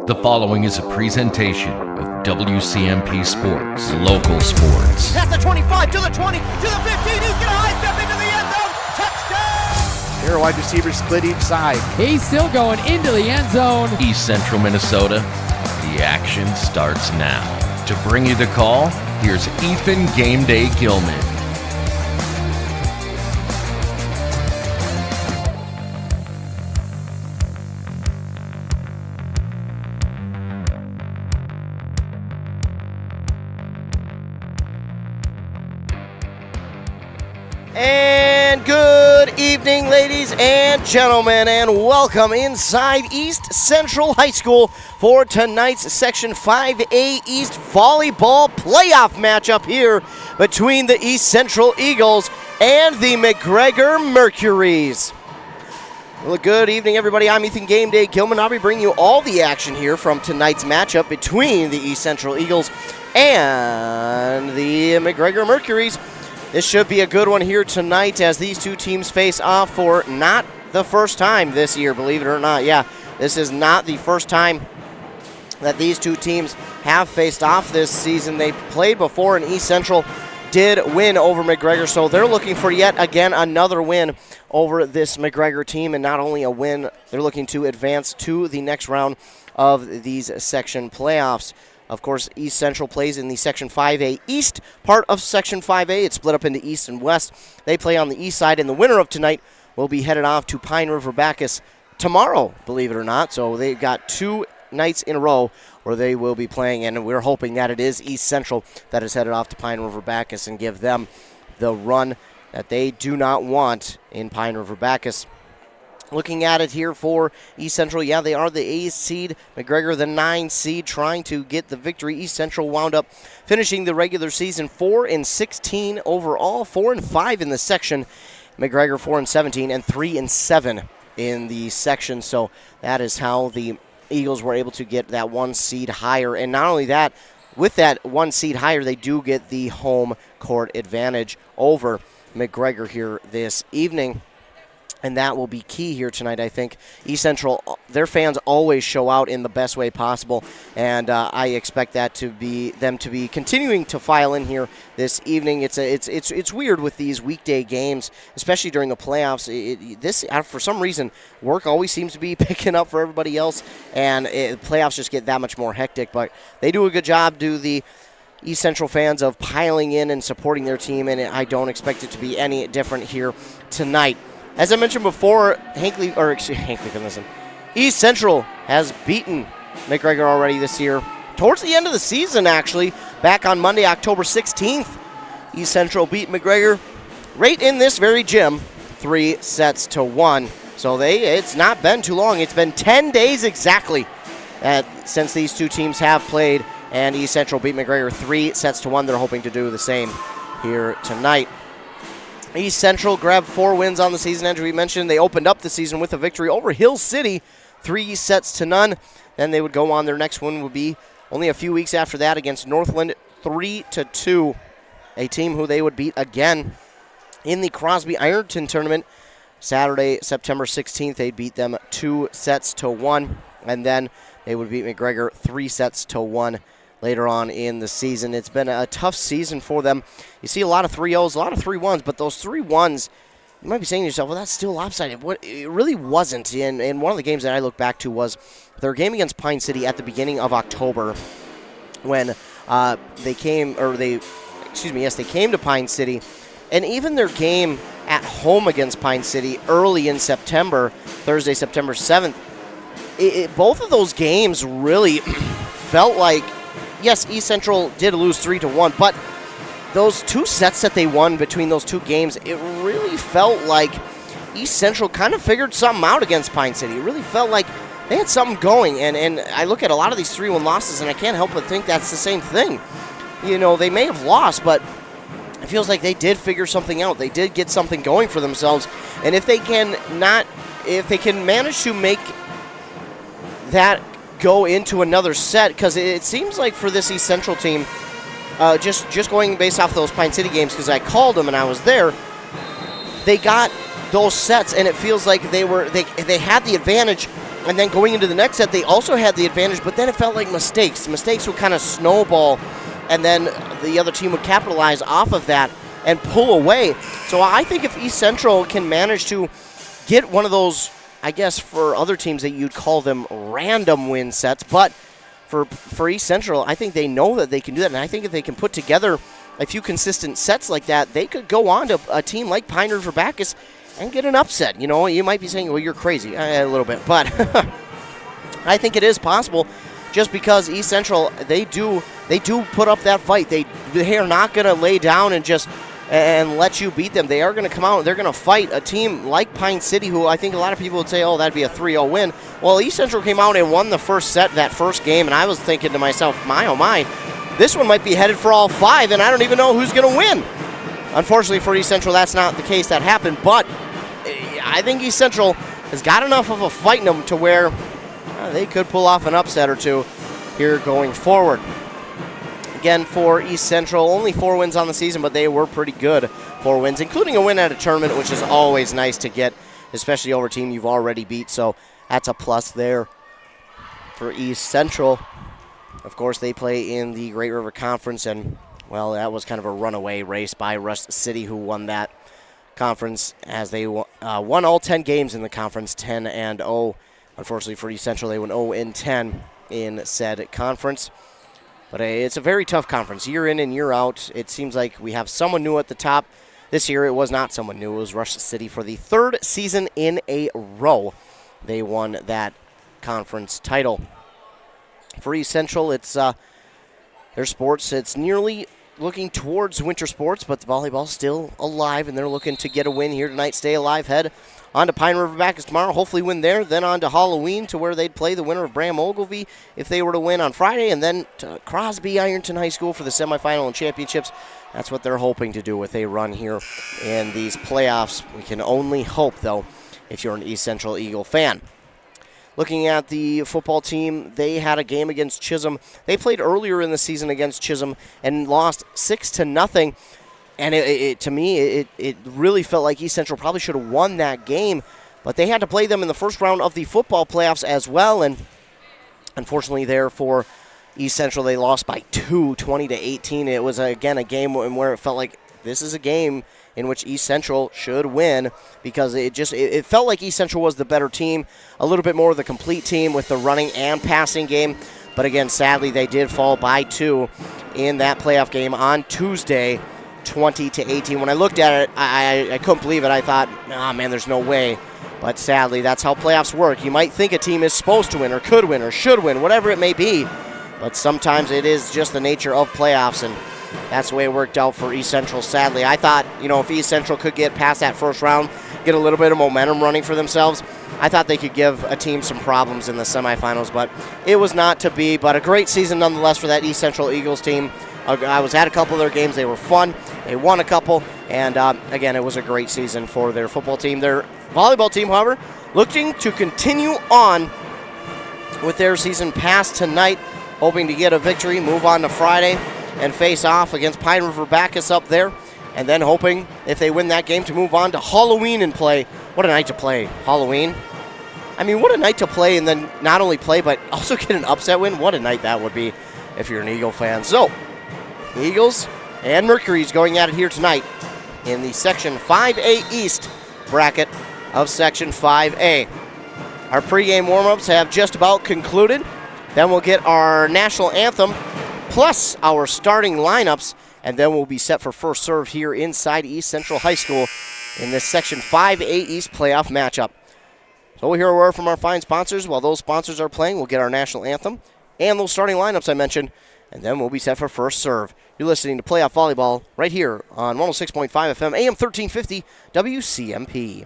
The following is a presentation of WCMP Sports, local sports. Past the 25, to the 20, to the 15, he's going to high step into the end zone, touchdown! Here, wide receivers split each side. He's still going into the end zone. East Central Minnesota, the action starts now. To bring you the call, here's Ethan Game Day Gilman. And good evening, ladies and gentlemen, and welcome inside East Central High School for tonight's Section 5A East Volleyball playoff matchup here between the East Central Eagles and the McGregor Mercuries. Well, good evening, everybody. I'm Ethan Game Day Gilman. I'll be bringing you all the action here from tonight's matchup between the East Central Eagles and the McGregor Mercuries. This should be a good one here tonight as these two teams face off for not the first time this year, believe it or not. Yeah, this is not the first time that these two teams have faced off this season. They played before and East Central did win over McGregor, so they're looking for yet again another win over this McGregor team, and not only a win, they're looking to advance to the next round of these section playoffs. Of course, East Central plays in the Section 5A East part of Section 5A. It's split up into East and West. They play on the east side, and the winner of tonight will be headed off to Pine River Bacchus tomorrow, believe it or not. So they've got 2 nights in a row where they will be playing, and we're hoping that it is East Central that is headed off to Pine River Bacchus and give them the run that they do not want in Pine River Bacchus. Looking at it here for East Central, yeah, they are the 8th seed. McGregor, the 9th seed, trying to get the victory. East Central wound up finishing the regular season 4-16 overall, 4-5 in the section. McGregor 4-17 and 3-7 in the section. So that is how the Eagles were able to get that 1 seed higher. And not only that, with that 1 seed higher, they do get the home court advantage over McGregor here this evening. And that will be key here tonight, I think. East Central, their fans always show out in the best way possible, and I expect that to be them to be continuing to file in here this evening. It's weird with these weekday games, especially during the playoffs. For some reason, work always seems to be picking up for everybody else, and playoffs just get that much more hectic. But they do a good job, do the East Central fans, of piling in and supporting their team, and I don't expect it to be any different here tonight. As I mentioned before, East Central has beaten McGregor already this year. Towards the end of the season, actually, back on Monday, October 16th, East Central beat McGregor right in this very gym, 3-1. So it's not been too long. It's been 10 days exactly since these two teams have played, and East Central beat McGregor 3-1. They're hoping to do the same here tonight. East Central grabbed 4 wins on the season. As we mentioned, they opened up the season with a victory over Hill City, 3-0. Then they would go on. Their next one would be only a few weeks after that against Northland, 3-2, a team who they would beat again in the Crosby Ironton tournament. Saturday, September 16th, they'd beat them 2-1, and then they would beat McGregor 3-1. Later on in the season. It's been a tough season for them. You see a lot of 3-0s, a lot of 3-1s, but those 3-1s, you might be saying to yourself, well, that's still lopsided. It really wasn't. And one of the games that I look back to was their game against Pine City at the beginning of October when they came to Pine City. And even their game at home against Pine City early in September, Thursday, September 7th, both of those games really felt like, yes, East Central did lose 3-1, but those 2 sets that they won between those 2 games, it really felt like East Central kind of figured something out against Pine City. It really felt like they had something going, and I look at a lot of these 3-1 losses, and I can't help but think that's the same thing. You know, they may have lost, but it feels like they did figure something out. They did get something going for themselves, and if they can manage to make that go into another set, because it seems like for this East Central team, just going based off those Pine City games, because I called them and I was there, they got those sets, and it feels like they had the advantage And then going into the next set, they also had the advantage, but then it felt like mistakes. Mistakes would kind of snowball, and then the other team would capitalize off of that and pull away. So I think if East Central can manage to get one of those, I guess for other teams that you'd call them random win sets, but for East Central, I think they know that they can do that, and I think if they can put together a few consistent sets like that, they could go on to a team like Pine River Bacchus and get an upset. You know, you might be saying, well, you're crazy a little bit, but I think it is possible just because East Central, they do put up that fight. They are not going to lay down and just and let you beat them. They are going to come out and they're going to fight a team like Pine City, who I think a lot of people would say, oh, that'd be a 3-0 win. Well, East Central came out and won the first set, that first game, and I was thinking to myself, my, oh my, this one might be headed for all 5, and I don't even know who's going to win. Unfortunately for East Central, that's not the case that happened, but I think East Central has got enough of a fight in them to where they could pull off an upset or two here going forward. Again, for East Central, only 4 wins on the season, but they were pretty good 4 wins, including a win at a tournament, which is always nice to get, especially over a team you've already beat. So that's a plus there for East Central. Of course, they play in the Great River Conference, and, well, that was kind of a runaway race by Rush City, who won that conference as they won all 10 games in the conference, 10-0. Unfortunately for East Central, they went 0-10 in said conference. But it's a very tough conference. Year in and year out, it seems like we have someone new at the top. This year, it was not someone new. It was Rush City for the 3rd season in a row. They won that conference title. For East Central, it's their sports. It's nearly looking towards winter sports, but the volleyball's still alive, and they're looking to get a win here tonight, stay alive, head on to Pine River Bacchus tomorrow, hopefully win there, then on to Halloween to where they'd play the winner of Bram Ogilvie if they were to win on Friday, and then to Crosby Ironton High School for the semifinal and championships. That's what they're hoping to do with a run here in these playoffs. We can only hope, though, if you're an East Central Eagle fan. Looking at the football team, they had a game against Chisholm. They played earlier in the season against Chisholm and lost 6-0. And to me, it really felt like East Central probably should have won that game. But they had to play them in the first round of the football playoffs as well. And unfortunately there for East Central, they lost by 2, 20-18. It was, again, a game where it felt like this is a game in which East Central should win because it felt like East Central was the better team, a little bit more of the complete team with the running and passing game. But again, sadly, they did fall by 2 in that playoff game on Tuesday, 20-18. When I looked at it, I couldn't believe it. I thought, oh man, there's no way. But sadly, that's how playoffs work. You might think a team is supposed to win or could win or should win, whatever it may be. But sometimes it is just the nature of playoffs, and that's the way it worked out for East Central, sadly. I thought, if East Central could get past that first round, get a little bit of momentum running for themselves, I thought they could give a team some problems in the semifinals, but it was not to be. But a great season nonetheless for that East Central Eagles team. I was at a couple of their games. They were fun. They won a couple, and again, it was a great season for their football team. Their volleyball team, however, looking to continue on with their season past tonight, hoping to get a victory, move on to Friday, and face off against Pine River Bacchus up there, and then hoping, if they win that game, to move on to Halloween and play. What a night to play, Halloween. I mean, what a night to play, and then not only play, but also get an upset win. What a night that would be if you're an Eagle fan. So, Eagles and Mercury's going at it here tonight in the Section 5A East bracket of Section 5A. Our pregame warm-ups have just about concluded. Then we'll get our national anthem plus our starting lineups, and then we'll be set for first serve here inside East Central High School in this Section 5A East playoff matchup. So we'll hear a word from our fine sponsors. While those sponsors are playing, we'll get our national anthem and those starting lineups I mentioned, and then we'll be set for first serve. You're listening to Playoff Volleyball right here on 106.5 FM, AM 1350, WCMP.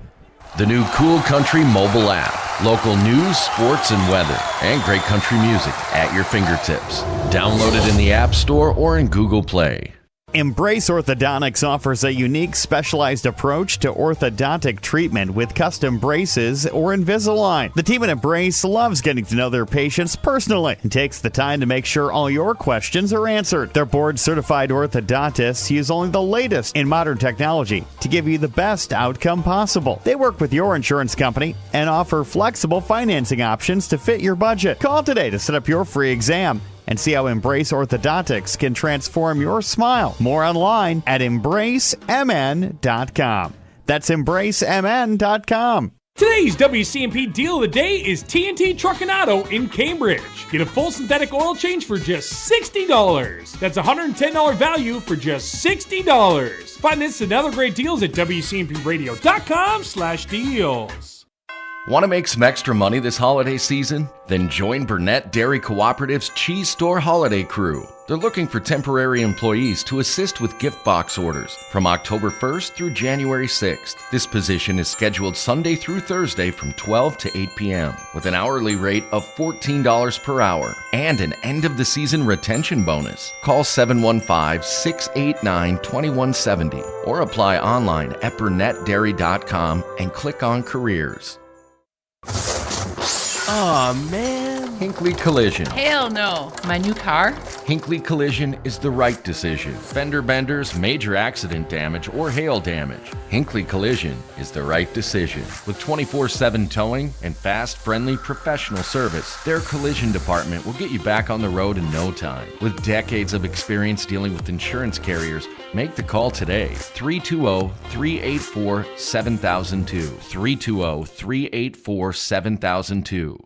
The new Cool Country mobile app. Local news, sports, and weather, and great country music at your fingertips. Download it in the App Store or in Google Play. Embrace Orthodontics offers a unique specialized approach to orthodontic treatment with custom braces or Invisalign. The team at Embrace loves getting to know their patients personally and takes the time to make sure all your questions are answered. Their board-certified orthodontists use only the latest in modern technology to give you the best outcome possible. They work with your insurance company and offer flexible financing options to fit your budget. Call today to set up your free exam and see how Embrace Orthodontics can transform your smile. More online at embracemn.com. That's embracemn.com. Today's WCMP deal of the day is TNT Truck and Auto in Cambridge. Get a full synthetic oil change for just $60. That's a $110 value for just $60. Find this and other great deals at WCMPradio.com/deals. Want to make some extra money this holiday season? Then join Burnett Dairy Cooperative's Cheese Store Holiday Crew. They're looking for temporary employees to assist with gift box orders from October 1st through January 6th. This position is scheduled Sunday through Thursday from 12 to 8 p.m. with an hourly rate of $14 per hour and an end-of-the-season retention bonus. Call 715-689-2170 or apply online at burnettdairy.com and click on Careers. Aw, man. Hinckley Collision. Hell no. My new car? Hinckley Collision is the right decision. Fender benders, major accident damage, or hail damage. Hinckley Collision is the right decision. With 24/7 towing and fast, friendly, professional service, their collision department will get you back on the road in no time. With decades of experience dealing with insurance carriers, make the call today. 320-384-7002. 320-384-7002.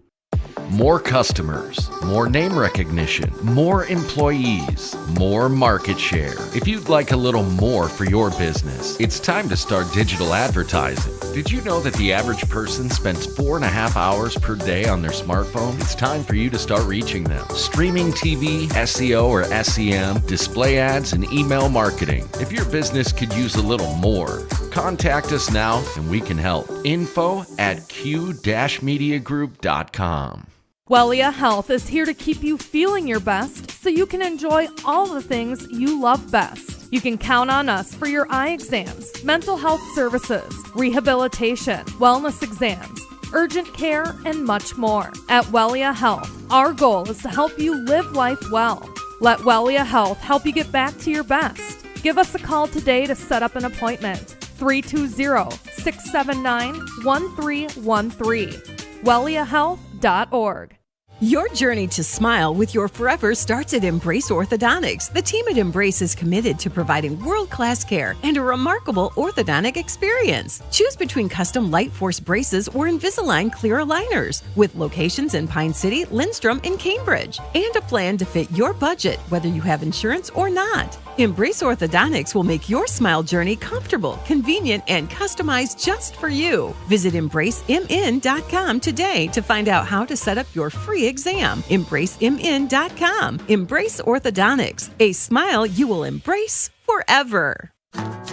More customers, more name recognition, more employees, more market share. If you'd like a little more for your business, it's time to start digital advertising. Did you know that the average person spends 4.5 hours per day on their smartphone? It's time for you to start reaching them. Streaming TV, SEO or SEM, display ads, and email marketing. If your business could use a little more, contact us now and we can help. info@q-mediagroup.com. Wellia Health is here to keep you feeling your best so you can enjoy all the things you love best. You can count on us for your eye exams, mental health services, rehabilitation, wellness exams, urgent care, and much more. At Wellia Health, our goal is to help you live life well. Let Wellia Health help you get back to your best. Give us a call today to set up an appointment. 320-679-1313. WelliaHealth.org. Your journey to smile with your forever starts at Embrace Orthodontics. The team at Embrace is committed to providing world-class care and a remarkable orthodontic experience. Choose between custom Light Force braces or Invisalign clear aligners with locations in Pine City, Lindstrom, and Cambridge, and a plan to fit your budget, whether you have insurance or not. Embrace Orthodontics will make your smile journey comfortable, convenient, and customized just for you. Visit EmbraceMN.com today to find out how to set up your free exam. EmbraceMN.com. Embrace Orthodontics, a smile you will embrace forever.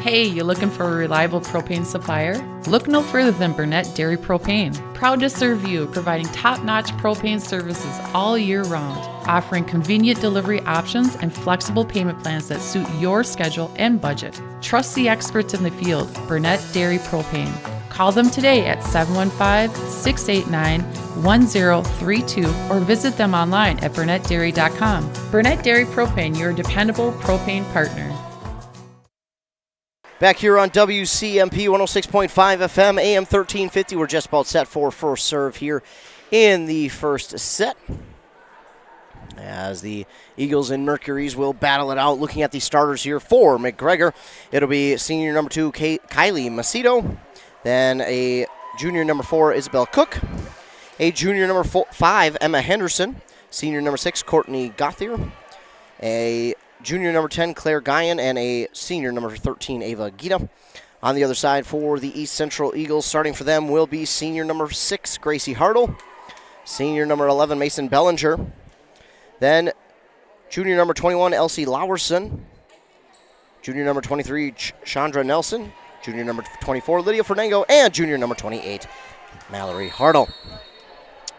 Hey, you looking for a reliable propane supplier? Look no further than Burnett Dairy Propane. Proud to serve you, providing top-notch propane services all year round, offering convenient delivery options and flexible payment plans that suit your schedule and budget. Trust the experts in the field, Burnett Dairy Propane. Call them today at 715-689-1032 or visit them online at burnettdairy.com. Burnett Dairy Propane, your dependable propane partner. Back here on WCMP 106.5 FM, AM 1350. We're just about set for first serve here in the first set, as the Eagles and Mercuries will battle it out. Looking at the starters here for McGregor, it'll be senior number 2, Kylie Macedo. Then a junior number 4, Isabel Cook. A junior number 5, Emma Henderson. Senior number 6, Courtney Gothier. A junior number 10, Claire Guyan, and a senior number 13, Ava Gita. On the other side for the East Central Eagles, starting for them will be senior number 6, Gracie Hartle. Senior number 11, Mason Bellinger. Then junior number 21, Elsie Lowerson. Junior number 23, Chandra Nelson. Junior number 24, Lydia Fernango. And junior number 28, Mallory Hartle.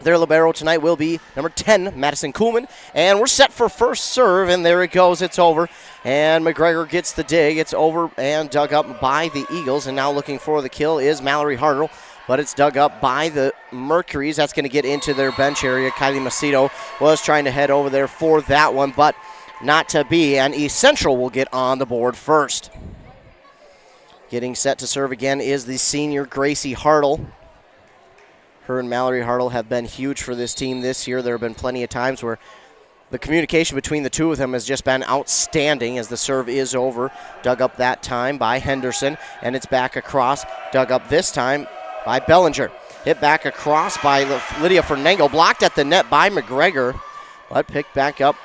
Their libero tonight will be number 10, Madison Kuhlman. And we're set for first serve, and there it goes. It's over. And McGregor gets the dig. It's over and dug up by the Eagles. And now looking for the kill is Mallory Hartle, but it's dug up by the Mercuries. That's going to get into their bench area. Kylie Macedo was trying to head over there for that one, but not to be. And East Central will get on the board first. Getting set to serve again is the senior Gracie Hartle. Her and Mallory Hartle have been huge for this team this year. There have been plenty of times where the communication between the two of them has just been outstanding as the serve is over. Dug up that time by Henderson, and it's back across. Dug up this time by Bellinger. Hit back across by Lydia Fernango. Blocked at the net by McGregor, but picked back up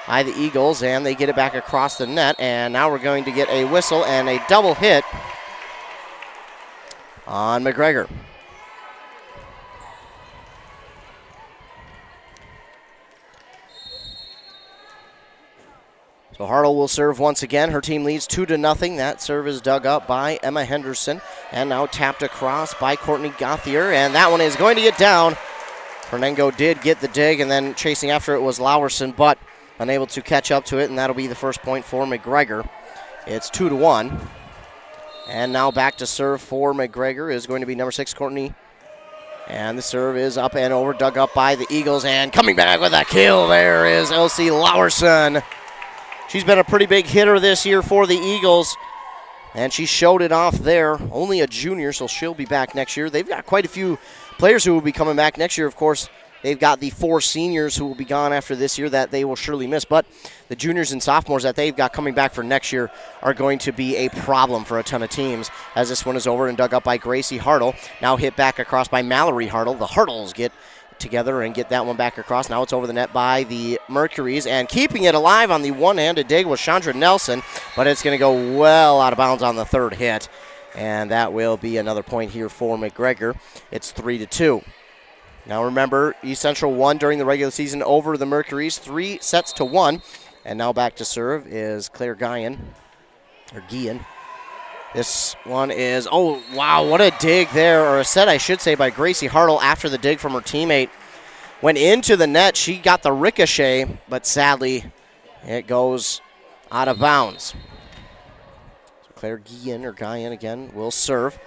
by the Eagles, and they get it back across the net. And now we're going to get a whistle and a double hit on McGregor. So Hartle will serve once again. Her team leads 2-0. That serve is dug up by Emma Henderson and now tapped across by Courtney Gauthier. And that one is going to get down. Fernango did get the dig, and then chasing after it was Lowerson, but unable to catch up to it, and that'll be the first point for McGregor. It's 2-1. And now back to serve for McGregor is going to be number 6, Courtney. And the serve is up and over, dug up by the Eagles, and coming back with a kill there is Elsie Lowerson. She's been a pretty big hitter this year for the Eagles, and she showed it off there. Only a junior, so she'll be back next year. They've got quite a few players who will be coming back next year. Of course, they've got the 4 seniors who will be gone after this year that they will surely miss, but the juniors and sophomores that they've got coming back for next year are going to be a problem for a ton of teams, as this one is over and dug up by Gracie Hartle. Now hit back across by Mallory Hartle. The Hartles get together and get that one back across. Now it's over the net by the Mercuries, and keeping it alive on the one-handed dig was Chandra Nelson, but it's going to go well out of bounds on the third hit, and that will be another point here for McGregor. It's 3-2. Now remember, East Central won during the regular season over the Mercuries, 3-1, and now back to serve is Claire Guyan. This one is, oh, wow, what a dig there, or a set, I should say, by Gracie Hartle after the dig from her teammate. Went into the net. She got the ricochet, but sadly, it goes out of bounds. So Claire Guyan again will serve.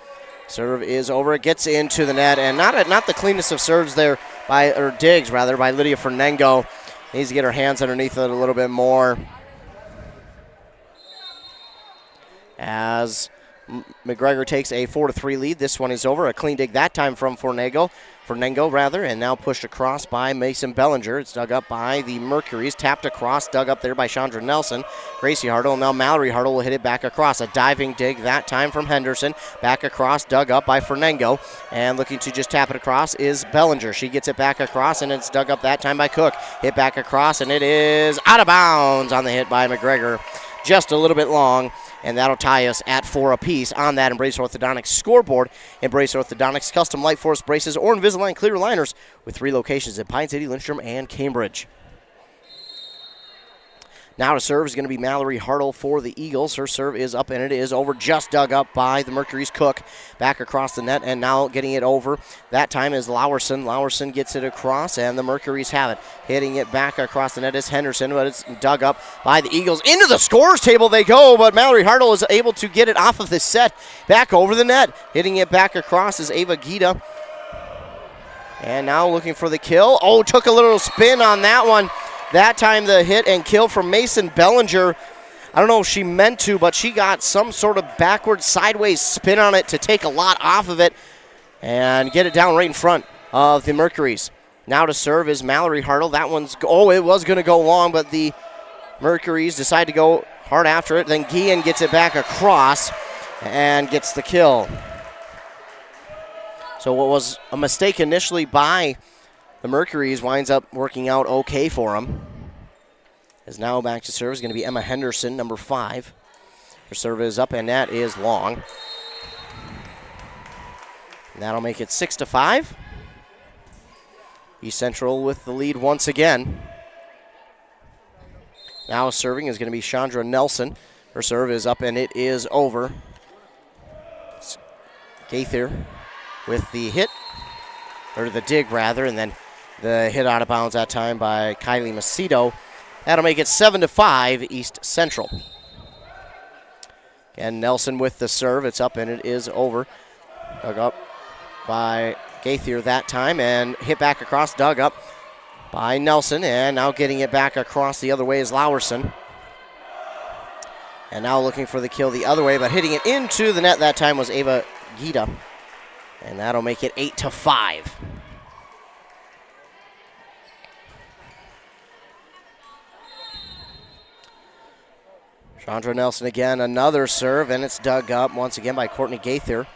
Serve is over. It gets into the net, and not the cleanest of serves there, or digs, rather, by Lydia Fernango. Needs to get her hands underneath it a little bit more. As McGregor takes a 4-3 lead. This one is over. A clean dig that time from Fernango, and now pushed across by Mason Bellinger. It's dug up by the Mercuries, tapped across, dug up there by Chandra Nelson. Gracie Hartle, now Mallory Hartle will hit it back across. A diving dig that time from Henderson. Back across, dug up by Fernango, and looking to just tap it across is Bellinger. She gets it back across, and it's dug up that time by Cook. Hit back across, and it is out of bounds on the hit by McGregor. Just a little bit long, and that'll tie us at 4 apiece on that Embrace Orthodontics scoreboard. Embrace Orthodontics, custom Light Force braces or Invisalign clear aligners with 3 locations in Pine City, Lindstrom, and Cambridge. Now to serve is going to be Mallory Hartle for the Eagles. Her serve is up, and it is over, just dug up by the Mercury's Cook. Back across the net, and now getting it over. That time is Lowerson. Lowerson gets it across, and the Mercuries have it. Hitting it back across the net is Henderson, but it's dug up by the Eagles. Into the scores table they go, but Mallory Hartle is able to get it off of the set. Back over the net. Hitting it back across is Ava Gita. And now looking for the kill. Oh, took a little spin on that one. That time the hit and kill from Mason Bellinger. I don't know if she meant to, but she got some sort of backward sideways spin on it to take a lot off of it and get it down right in front of the Mercuries. Now to serve is Mallory Hartle. That one's, it was going to go long, but the Mercuries decide to go hard after it. Then Guillen gets it back across and gets the kill. So what was a mistake initially by the Mercuries winds up working out okay for them. As now back to serve is going to be Emma Henderson, number 5. Her serve is up, and that is long. And that'll make it 6-5. East Central with the lead once again. Now serving is going to be Chandra Nelson. Her serve is up, and it is over. Gaither with the hit, or the dig rather, and then The hit out of bounds that time by Kylie Macedo. That'll make it 7-5 East Central. And Nelson with the serve. It's up and it is over. Dug up by Gaither that time and hit back across, dug up by Nelson, and now getting it back across the other way is Lowerson. And now looking for the kill the other way, but hitting it into the net that time was Ava Gita. And that'll make it 8-5. Chandra Nelson again, another serve, and it's dug up once again by Courtney Gaither.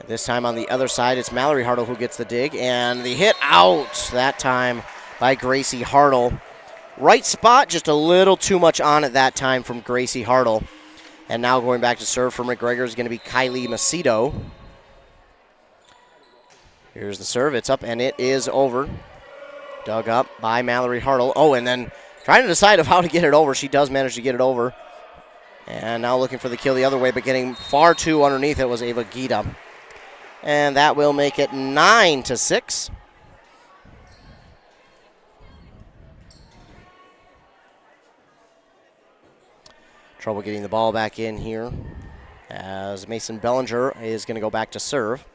This time on the other side, it's Mallory Hartle who gets the dig, and the hit out that time by Gracie Hartle. Right spot, just a little too much on it that time from Gracie Hartle. And now going back to serve for McGregor is going to be Kylie Macedo. Here's the serve, it's up and it is over. Dug up by Mallory Hartle. Oh, and then trying to decide of how to get it over. She does manage to get it over. And now looking for the kill the other way, but getting far too underneath it was Ava Gita. And that will make it 9-6. Trouble getting the ball back in here as Mason Bellinger is going to go back to serve.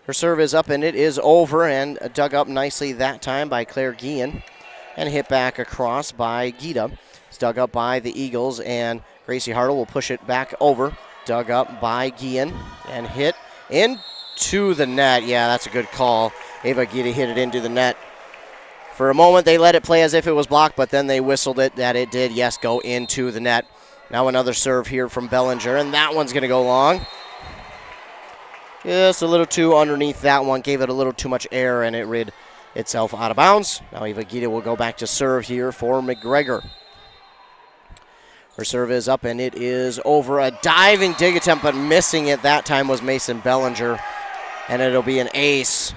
Her serve is up and it is over, and dug up nicely that time by Claire Guillen and hit back across by Gita. It's dug up by the Eagles, and Gracie Hartle will push it back over. Dug up by Guillen and hit into the net. Yeah, that's a good call. Ava Gita hit it into the net. For a moment, they let it play as if it was blocked, but then they whistled it that it did, yes, go into the net. Now another serve here from Bellinger, and that one's going to go long. Just a little too underneath that one. Gave it a little too much air, and it rid itself out of bounds. Now Eva Gita will go back to serve here for McGregor. Her serve is up, and it is over. A diving dig attempt, but missing it that time was Mason Bellinger. And it'll be an ace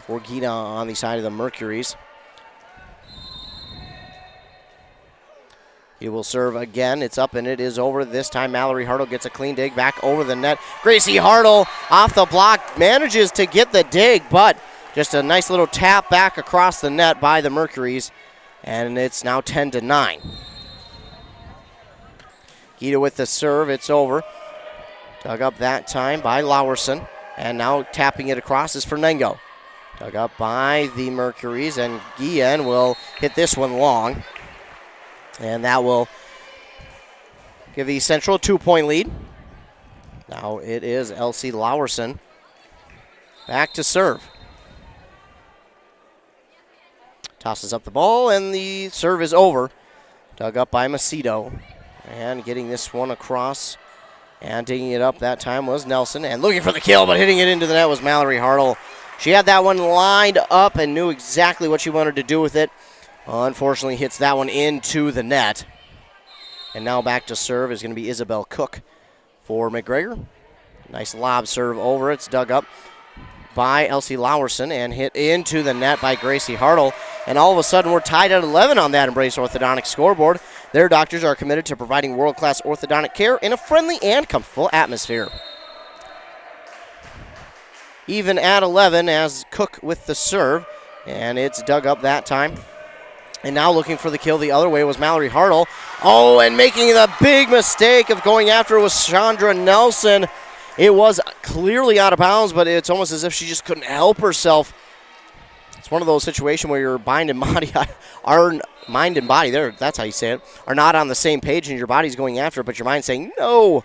for Gita on the side of the Mercuries. He will serve again. It's up, and it is over. This time Mallory Hartle gets a clean dig back over the net. Gracie Hartle off the block manages to get the dig, but just a nice little tap back across the net by the Mercuries. And it's now 10-9. Gita with the serve, it's over. Dug up that time by Lowerson, and now tapping it across is Fernengo. Dug up by the Mercuries, and Guillen will hit this one long. And that will give the Central a 2-point lead. Now it is Elsie Lowerson back to serve. Tosses up the ball, and the serve is over. Dug up by Macedo. And getting this one across and digging it up that time was Nelson. And looking for the kill, but hitting it into the net was Mallory Hartle. She had that one lined up and knew exactly what she wanted to do with it. Unfortunately, hits that one into the net. And now back to serve is going to be Isabel Cook for McGregor. Nice lob serve over. It's dug up by Elsie Lowerson and hit into the net by Gracie Hartle. And all of a sudden, we're tied at 11 on that Embrace Orthodontics scoreboard. Their doctors are committed to providing world-class orthodontic care in a friendly and comfortable atmosphere. Even at 11 as Cook with the serve, and it's dug up that time. And now looking for the kill the other way was Mallory Hartle. Oh, and making the big mistake of going after it was Chandra Nelson. It was clearly out of bounds, but it's almost as if she just couldn't help herself. It's one of those situations where your mind and body that's how you say it, are not on the same page, and your body's going after it, but your mind's saying no.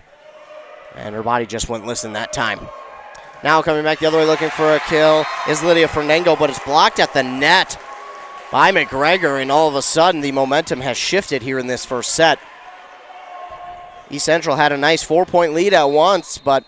And her body just wouldn't listen that time. Now coming back the other way looking for a kill is Lydia Fernengo, but it's blocked at the net by McGregor, and all of a sudden the momentum has shifted here in this first set. East Central had a nice 4-point lead at once, but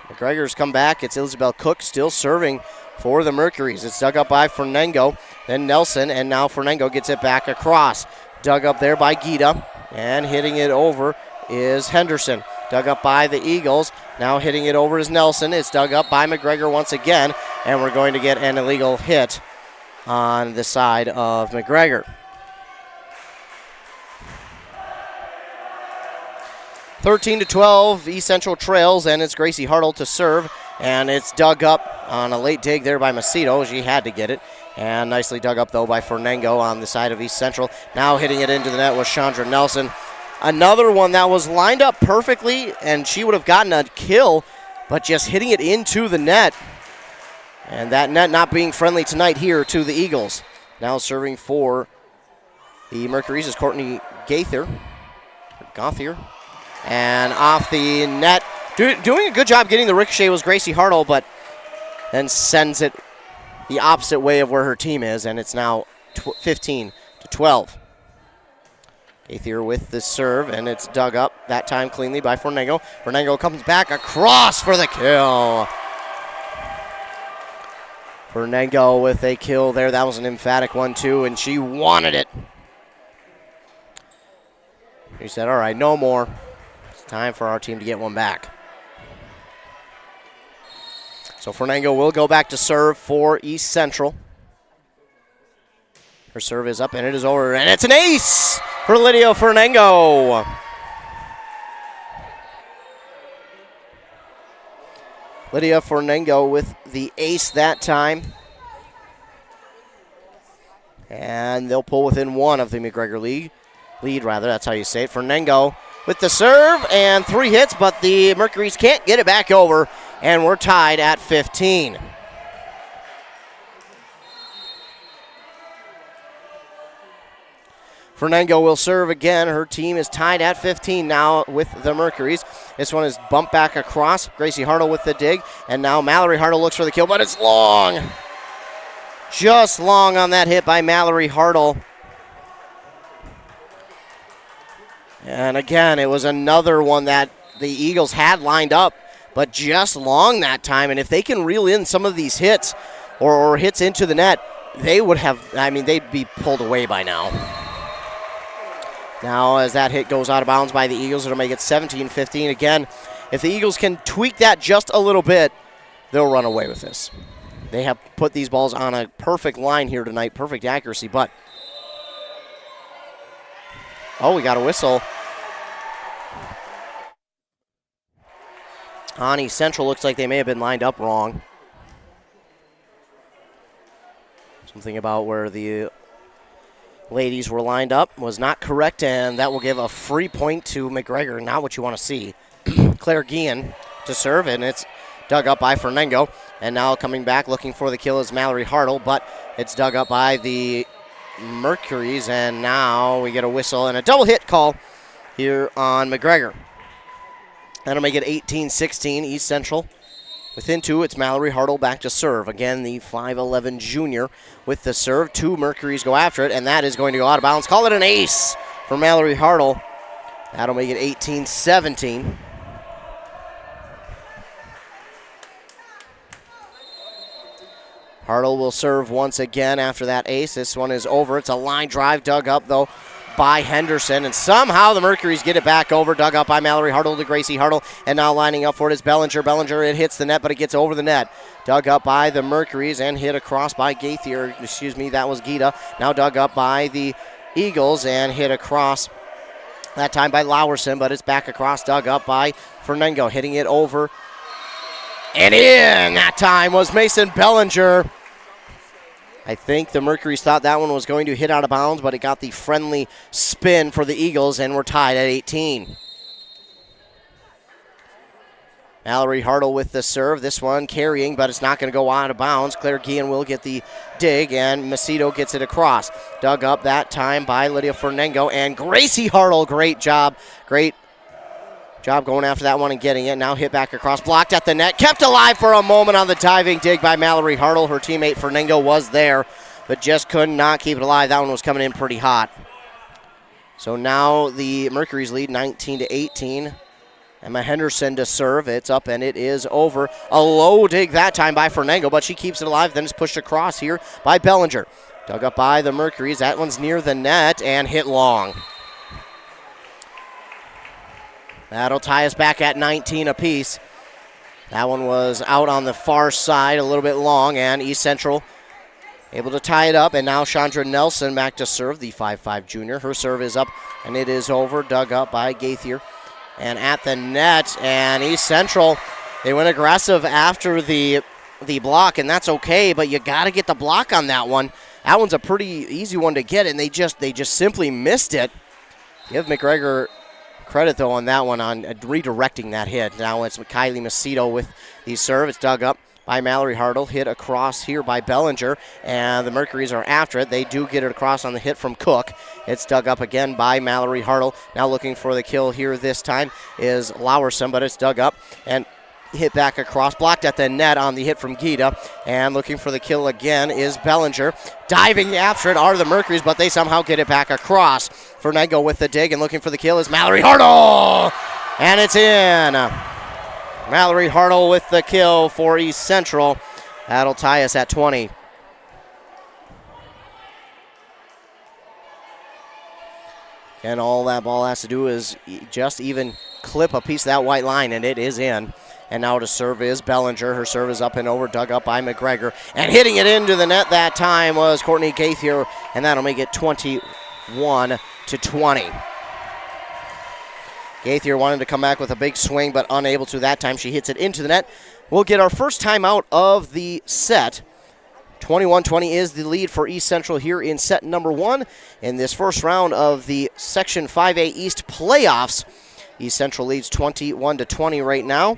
McGregor's come back. It's Isabel Cook still serving for the Mercuries. It's dug up by Fernengo, then Nelson, and now Fernengo gets it back across. Dug up there by Gita, and hitting it over is Henderson. Dug up by the Eagles. Now hitting it over is Nelson. It's dug up by McGregor once again, and we're going to get an illegal hit on the side of McGregor. 13-12, East Central trails, and it's Gracie Hartle to serve, and it's dug up on a late dig there by Macedo. She had to get it, and nicely dug up, though, by Fernango on the side of East Central. Now hitting it into the net was Chandra Nelson. Another one that was lined up perfectly, and she would have gotten a kill, but just hitting it into the net. And that net not being friendly tonight here to the Eagles. Now serving for the Mercuries is Courtney Gothier. And off the net. Doing a good job getting the ricochet was Gracie Hartle, but then sends it the opposite way of where her team is, and it's now 15-12. Gothier with the serve, and it's dug up, that time cleanly by Fernango. Fernango comes back across for the kill. Fernango with a kill there. That was an emphatic one, too, and she wanted it. She said, all right, no more. It's time for our team to get one back. So Fernango will go back to serve for East Central. Her serve is up, and it is over, and it's an ace for Lydia Fernango. Lydia Fernango with the ace that time. And they'll pull within one of the McGregor lead, that's how you say it. Fernango with the serve and 3 hits, but the Mercuries can't get it back over, and we're tied at 15. Fernango will serve again. Her team is tied at 15 now with the Mercuries. This one is bumped back across. Gracie Hartle with the dig. And now Mallory Hartle looks for the kill, but it's long. Just long on that hit by Mallory Hartle. And again, it was another one that the Eagles had lined up, but just long that time. And if they can reel in some of these hits or hits into the net, they would have, they'd be pulled away by now. Now, as that hit goes out of bounds by the Eagles, it'll make it 17-15. Again, if the Eagles can tweak that just a little bit, they'll run away with this. They have put these balls on a perfect line here tonight, perfect accuracy, but... Oh, we got a whistle. On East Central, looks like they may have been lined up wrong. Something about where the ladies were lined up was not correct, and that will give a free point to McGregor. Not what you want to see. Claire Guillen to serve, and it's dug up by Fernango. And now coming back looking for the kill is Mallory Hartle, but it's dug up by the Mercuries, and now we get a whistle and a double hit call here on McGregor. That'll make it 18-16, East Central. Within 2, it's Mallory Hartle back to serve. Again, the 5'11 junior with the serve. 2 Mercuries go after it, and that is going to go out of bounds. Call it an ace for Mallory Hartle. That'll make it 18-17. Hartle will serve once again after that ace. This one is over. It's a line drive dug up, though, by Henderson, and somehow the Mercuries get it back over, dug up by Mallory Hartle to Gracie Hartle, and now lining up for it is Bellinger. Bellinger, it hits the net, but it gets over the net. Dug up by the Mercuries and hit across by Gothier. That was Gita. Now dug up by the Eagles and hit across, that time by Lowerson, but it's back across, dug up by Fernango, hitting it over. And in that time was Mason Bellinger. I think the Mercuries thought that one was going to hit out of bounds, but it got the friendly spin for the Eagles, and we're tied at 18. Mallory Hartle with the serve. This one carrying, but it's not going to go out of bounds. Claire Guillen will get the dig, and Macedo gets it across. Dug up that time by Lydia Fernango, and Gracie Hartle, great job going after that one and getting it. Now hit back across, blocked at the net, kept alive for a moment on the diving dig by Mallory Hartle. Her teammate Fernango was there, but just could not keep it alive. That one was coming in pretty hot. So now the Mercuries lead 19-18. Emma Henderson to serve. It's up and it is over. A low dig that time by Fernango, but she keeps it alive. Then it's pushed across here by Bellinger. Dug up by the Mercuries. That one's near the net and hit long. That'll tie us back at 19 apiece. That one was out on the far side, a little bit long, and East Central able to tie it up. And now Chandra Nelson back to serve, the 5'5 junior. Her serve is up, and it is over. Dug up by Gothier. and at the net. And East Central, they went aggressive after the block, and that's okay, but you got to get the block on that one. That one's a pretty easy one to get, and they just simply missed it. Give McGregor credit, though, on that one, on redirecting that hit. Now it's Kylie Macedo with the serve. It's dug up by Mallory Hartle, hit across here by Bellinger, and the Mercuries are after it. They do get it across on the hit from Cook. It's dug up again by Mallory Hartle. Now looking for the kill here this time is Lowerson, but it's dug up and hit back across, blocked at the net on the hit from Gita, and looking for the kill again is Bellinger. Diving after it are the Mercuries, but they somehow get it back across. Fernango with the dig, and looking for the kill is Mallory Hartle, and it's in. Mallory Hartle with the kill for East Central. That'll tie us at 20. And all that ball has to do is just even clip a piece of that white line, and it is in. And now to serve is Bellinger. Her serve is up and over, dug up by McGregor. And hitting it into the net that time was Courtney Gaithier, and that'll make it 21-20. Gaithier wanted to come back with a big swing, but unable to that time. She hits it into the net. We'll get our first time out of the set. 21-20 is the lead for East Central here in set number 1 in this first round of the Section 5A East playoffs. East Central leads 21-20 right now,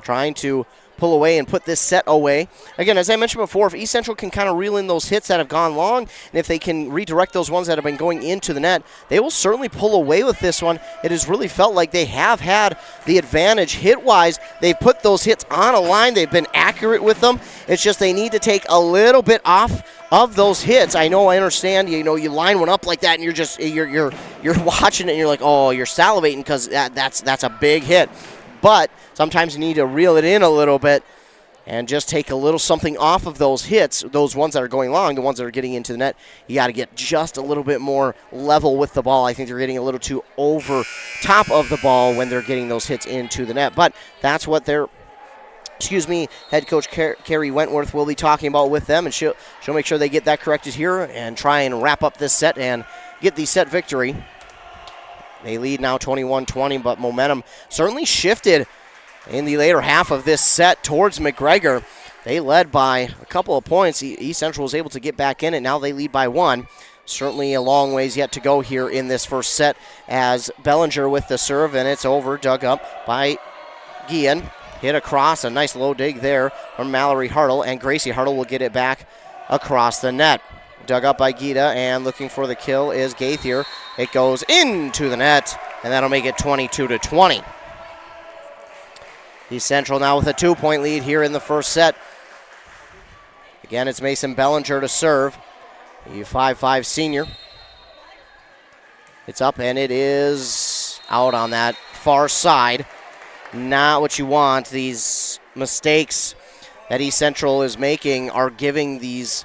trying to pull away and put this set away. Again, as I mentioned before, if East Central can kind of reel in those hits that have gone long, and if they can redirect those ones that have been going into the net, they will certainly pull away with this one. It has really felt like they have had the advantage hit-wise. They've put those hits on a line. They've been accurate with them. It's just they need to take a little bit off of those hits. I understand, you line one up like that and you're watching it and you're like, oh, you're salivating because that's a big hit. But sometimes you need to reel it in a little bit and just take a little something off of those hits, those ones that are going long, the ones that are getting into the net. You got to get just a little bit more level with the ball. I think they're getting a little too over top of the ball when they're getting those hits into the net. But that's what head coach Carrie Wentworth will be talking about with them, and she'll make sure they get that corrected here and try and wrap up this set and get the set victory. They lead now 21-20, but momentum certainly shifted in the later half of this set towards McGregor. They led by a couple of points. East Central was able to get back in, and now they lead by 1. Certainly a long ways yet to go here in this first set as Bellinger with the serve, and it's over, dug up by Guillen. Hit across, a nice low dig there from Mallory Hartle, and Gracie Hartle will get it back across the net. Dug up by Gita, and looking for the kill is Gaithier. It goes into the net, and that'll make it 22-20. East Central now with a 2-point lead here in the first set. Again, it's Mason Bellinger to serve, the 5'5" senior. It's up, and it is out on that far side. Not what you want. These mistakes that East Central is making are giving these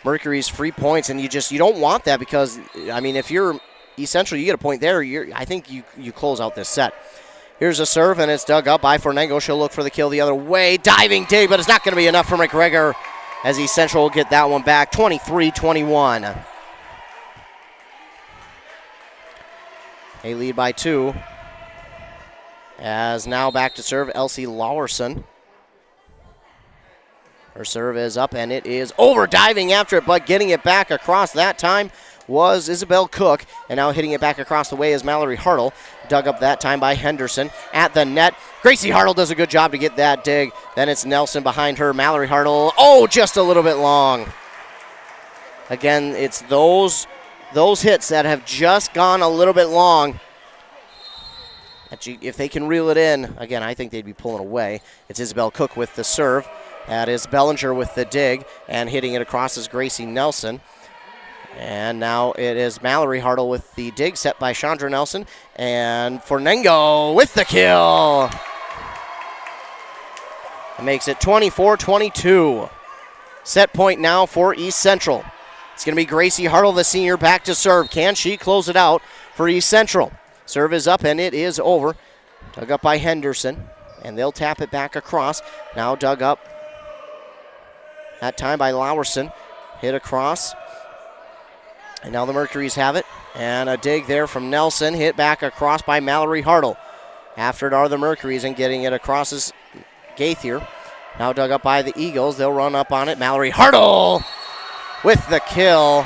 Mercury's free points, and you don't want that because, if you're East Central, you get a point there, I think you close out this set. Here's a serve, and it's dug up by Fernango. She'll look for the kill the other way. Diving dig, but it's not going to be enough for McGregor as East Central will get that one back, 23-21. They lead by 2. As now back to serve, Elsie Lowerson. Her serve is up, and it is over. Diving after it, but getting it back across that time was Isabel Cook. And now hitting it back across the way is Mallory Hartle. Dug up that time by Henderson at the net. Gracie Hartle does a good job to get that dig. Then it's Nelson behind her. Mallory Hartle, just a little bit long. Again, it's those hits that have just gone a little bit long. If they can reel it in, again, I think they'd be pulling away. It's Isabel Cook with the serve. That is Bellinger with the dig, and hitting it across is Gracie Nelson. And now it is Mallory Hartle with the dig set by Chandra Nelson, and Fernango with the kill. It makes it 24-22. Set point now for East Central. It's going to be Gracie Hartle, the senior, back to serve. Can she close it out for East Central? Serve is up, and it is over. Dug up by Henderson, and they'll tap it back across. Now dug up that time by Lowerson. Hit across. And now the Mercuries have it. And a dig there from Nelson. Hit back across by Mallory Hartle. After it are the Mercuries and getting it across is Gaither. Now dug up by the Eagles. They'll run up on it. Mallory Hartle with the kill.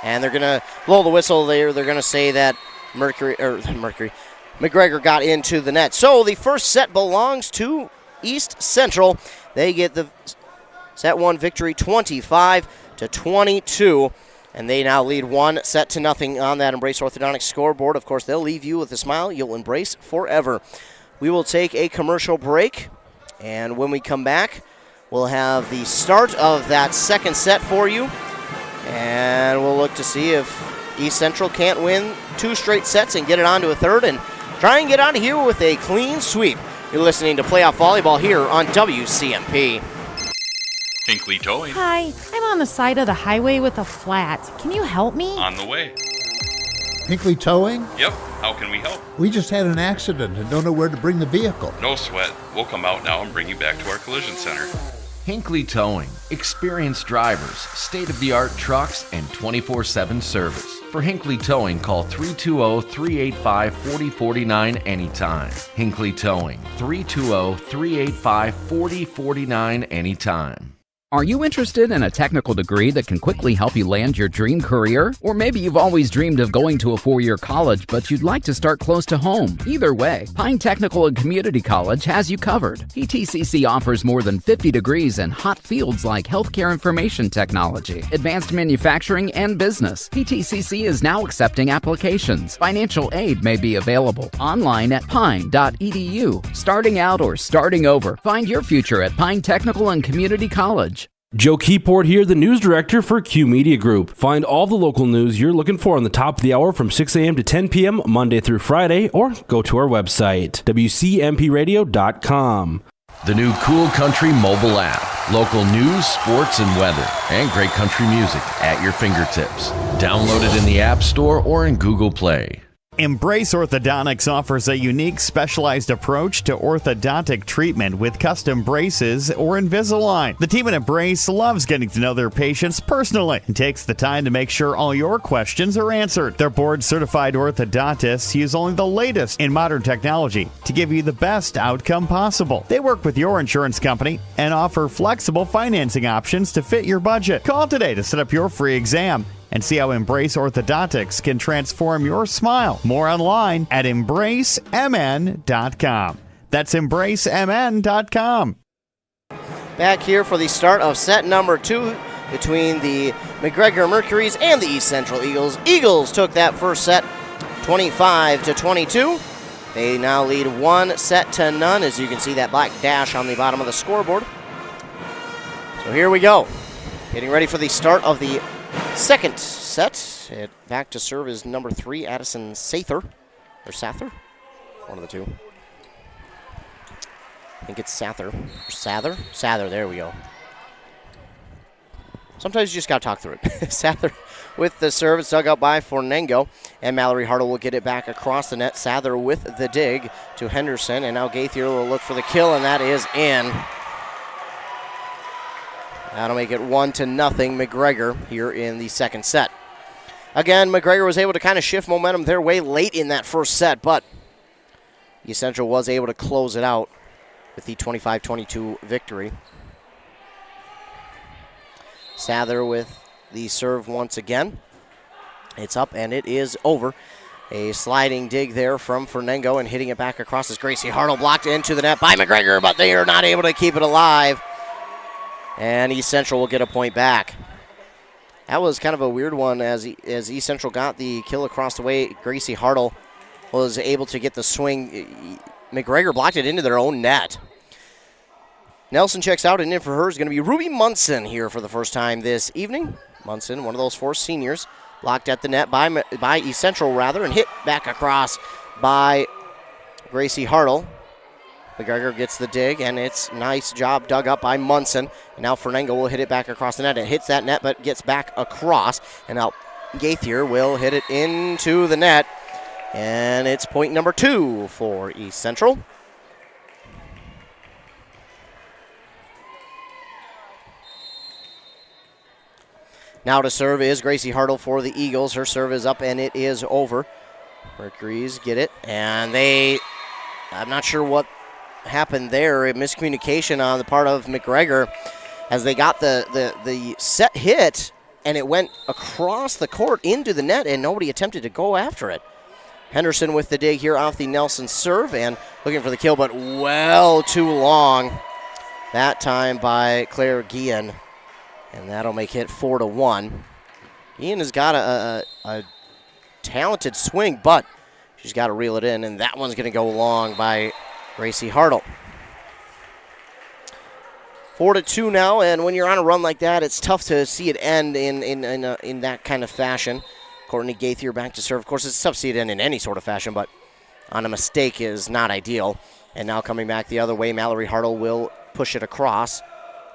And they're going to blow the whistle there. They're going to say that McGregor got into the net. So the first set belongs to East Central. They get the set 1 victory 25-22. And they now lead 1-0 on that Embrace Orthodontics scoreboard. Of course, they'll leave you with a smile you'll embrace forever. We will take a commercial break. And when we come back, we'll have the start of that second set for you. And we'll look to see if East Central can't win 2 straight sets and get it on to a third and try and get out of here with a clean sweep. You're listening to Playoff Volleyball here on WCMP. Hinkley Towing. Hi, I'm on the side of the highway with a flat. Can you help me? On the way. Hinkley Towing? Yep. How can we help? We just had an accident and don't know where to bring the vehicle. No sweat. We'll come out now and bring you back to our collision center. Hinkley Towing. Experienced drivers, state-of-the-art trucks, and 24/7 service. For Hinkley Towing, call 320-385-4049 anytime. Hinkley Towing. 320-385-4049 anytime. Are you interested in a technical degree that can quickly help you land your dream career? Or maybe you've always dreamed of going to a 4-year college, but you'd like to start close to home. Either way, Pine Technical and Community College has you covered. PTCC offers more than 50 degrees in hot fields like healthcare information technology, advanced manufacturing, and business. PTCC is now accepting applications. Financial aid may be available online at pine.edu. Starting out or starting over, find your future at Pine Technical and Community College. Joe Keyport here, the news director for Q Media Group. Find all the local news you're looking for on the top of the hour from 6 a.m. to 10 p.m. Monday through Friday, or go to our website, WCMPradio.com. The new Cool Country mobile app. Local news, sports, and weather, and great country music at your fingertips. Download it in the App Store or in Google Play. Embrace Orthodontics offers a unique specialized approach to orthodontic treatment with custom braces or Invisalign. The team at Embrace loves getting to know their patients personally and takes the time to make sure all your questions are answered. Their board-certified orthodontists use only the latest in modern technology to give you the best outcome possible. They work with your insurance company and offer flexible financing options to fit your budget. Call today to set up your free exam and see how Embrace Orthodontics can transform your smile. More online at embracemn.com. That's embracemn.com. Back here for the start of set number 2 between the McGregor Mercuries and the East Central Eagles. Eagles took that first set 25-22. They now lead 1-0, as you can see that black dash on the bottom of the scoreboard. So here we go. Getting ready for the start of the second set. Back to serve is number 3, Addison Sather. Or Sather? One of the two. I think it's Sather. Or Sather? Sather, there we go. Sometimes you just got to talk through it. Sather with the serve. It's dug up by Fornengo. And Mallory Hartle will get it back across the net. Sather with the dig to Henderson. And now Gaither will look for the kill, and that is in. That'll make it 1-0 McGregor here in the second set. Again, McGregor was able to kind of shift momentum their way late in that first set, but East Central was able to close it out with the 25-22 victory. Sather with the serve once again. It's up and it is over. A sliding dig there from Fernengo, and hitting it back across is Gracie Hartle, blocked into the net by McGregor, but they are not able to keep it alive. And East Central will get a point back. That was kind of a weird one as East Central got the kill across the way. Gracie Hartle was able to get the swing. McGregor blocked it into their own net. Nelson checks out, and in for her is going to be Ruby Munson here for the first time this evening. Munson, one of those 4 seniors, blocked at the net by East Central, and hit back across by Gracie Hartle. McGregor gets the dig, and it's nice job dug up by Munson. And now Fernengo will hit it back across the net. It hits that net, but gets back across. And now Gaither will hit it into the net. And it's point number 2 for East Central. Now to serve is Gracie Hartle for the Eagles. Her serve is up, and it is over. Mercury's get it, and I'm not sure what happened there. A miscommunication on the part of McGregor as they got the set hit, and it went across the court into the net, and nobody attempted to go after it. Henderson with the dig here off the Nelson serve and looking for the kill, but well too long. That time by Claire Guillen, and that'll make it 4-1. Guillen has got a talented swing, but she's got to reel it in, and that one's going to go long by Gracie Hartle. 4-2 now, and when you're on a run like that, it's tough to see it end in that kind of fashion. Courtney Gaither back to serve. Of course, it's tough to see it end in any sort of fashion, but on a mistake is not ideal. And now coming back the other way, Mallory Hartle will push it across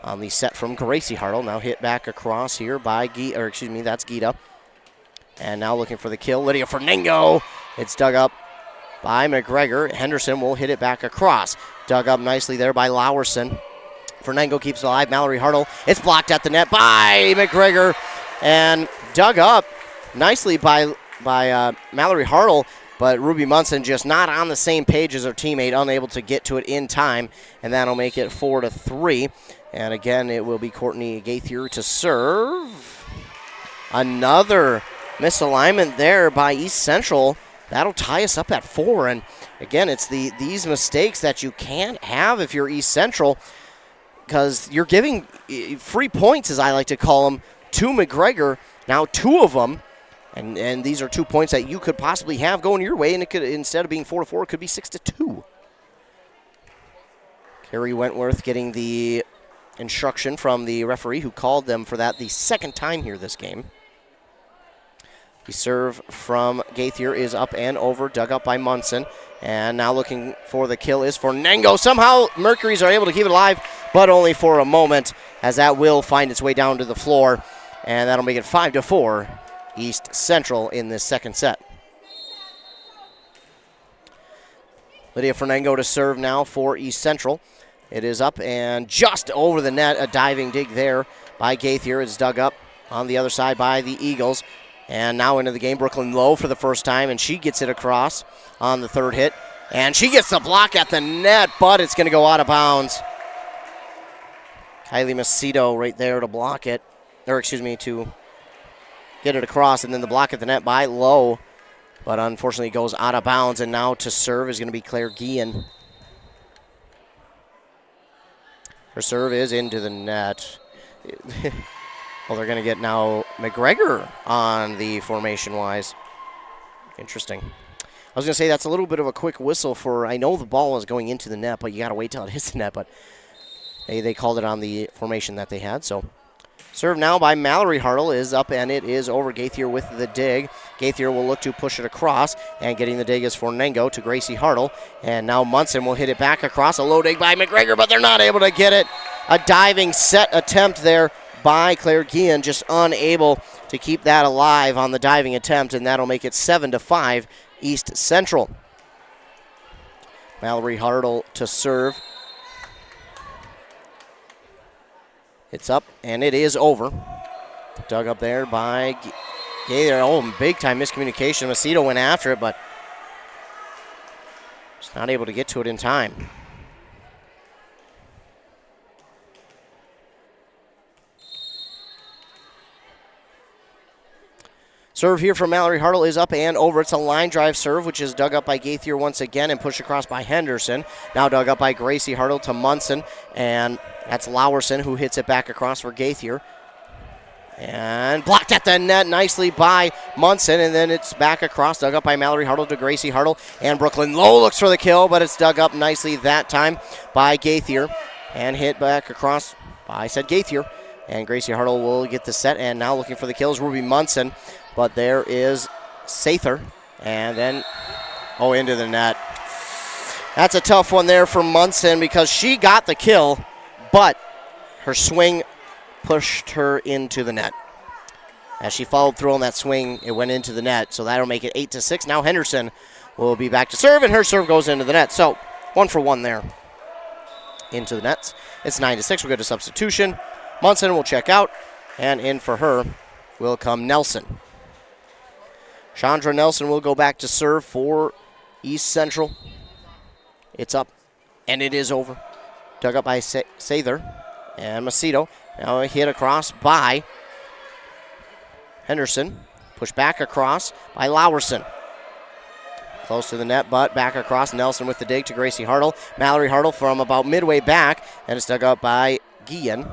on the set from Gracie Hartle. Now hit back across here by that's Gita. And now looking for the kill, Lydia Fernango. It's dug up by McGregor. Henderson will hit it back across. Dug up nicely there by Lowerson. Fernango keeps it alive. Mallory Hartle. It's blocked at the net by McGregor and dug up nicely by Mallory Hartle, but Ruby Munson just not on the same page as her teammate, unable to get to it in time, and that'll make it 4-3. And again, it will be Courtney Gaither to serve. Another misalignment there by East Central. That'll tie us up at 4. And again, it's these mistakes that you can't have if you're East Central, because you're giving free points, as I like to call them, to McGregor. Now 2 of them. And these are 2 points that you could possibly have going your way, and it could, instead of being 4-4, it could be 6-2. Carrie Wentworth getting the instruction from the referee who called them for that the second time here this game. The serve from Gaither is up and over, dug up by Munson. And now looking for the kill is Fernango. Somehow Mercury's are able to keep it alive, but only for a moment, as that will find its way down to the floor. And that'll make it 5-4. East Central in this second set. Lydia Fernango to serve now for East Central. It is up and just over the net. A diving dig there by Gaither. It's dug up on the other side by the Eagles. And now into the game, Brooklyn Lowe for the first time, and she gets it across on the third hit. And she gets the block at the net, but it's going to go out of bounds. Kylie Macedo right there to block it. To get it across, and then the block at the net by Lowe. But unfortunately goes out of bounds, and now to serve is going to be Claire Guillen. Her serve is into the net. Well, they're going to get now McGregor on the formation-wise. Interesting. I was going to say that's a little bit of a quick whistle for, I know the ball is going into the net, but you got to wait till it hits the net. But they called it on the formation that they had, so. Serve now by Mallory Hartle is up, and it is over. Gaither with the dig. Gaither will look to push it across, and getting the dig is Fernango to Gracie Hartle. And now Munson will hit it back across. A low dig by McGregor, but they're not able to get it. A diving set attempt there by Claire Guillen, just unable to keep that alive on the diving attempt, and that'll make it 7-5 East Central. Mallory Hartle to serve. It's up, and it is over. Dug up there by Gaither. Oh, big-time miscommunication. Macedo went after it, but just not able to get to it in time. Serve here from Mallory Hartle is up and over. It's a line drive serve, which is dug up by Gaither once again and pushed across by Henderson. Now dug up by Gracie Hartle to Munson, and that's Lowerson who hits it back across for Gaither. And blocked at the net nicely by Munson, and then it's back across, dug up by Mallory Hartle to Gracie Hartle. And Brooklyn Lowe looks for the kill, but it's dug up nicely that time by Gaither and hit back across by Gaither. And Gracie Hartle will get the set, and now looking for the kills, Ruby Munson. But there is Sather, and then, into the net. That's a tough one there for Munson because she got the kill, but her swing pushed her into the net. As she followed through on that swing, it went into the net, so that'll make it 8-6. Now Henderson will be back to serve, and her serve goes into the net. So 1-for-1 there into the nets. It's 9-6. We'll go to substitution. Munson will check out, and in for her will come Nelson. Chandra Nelson will go back to serve for East Central. It's up, and it is over. Dug up by Sather and Macedo. Now a hit across by Henderson. Pushed back across by Lowerson. Close to the net, but back across. Nelson with the dig to Gracie Hartle. Mallory Hartle from about midway back, and it's dug up by Guillen.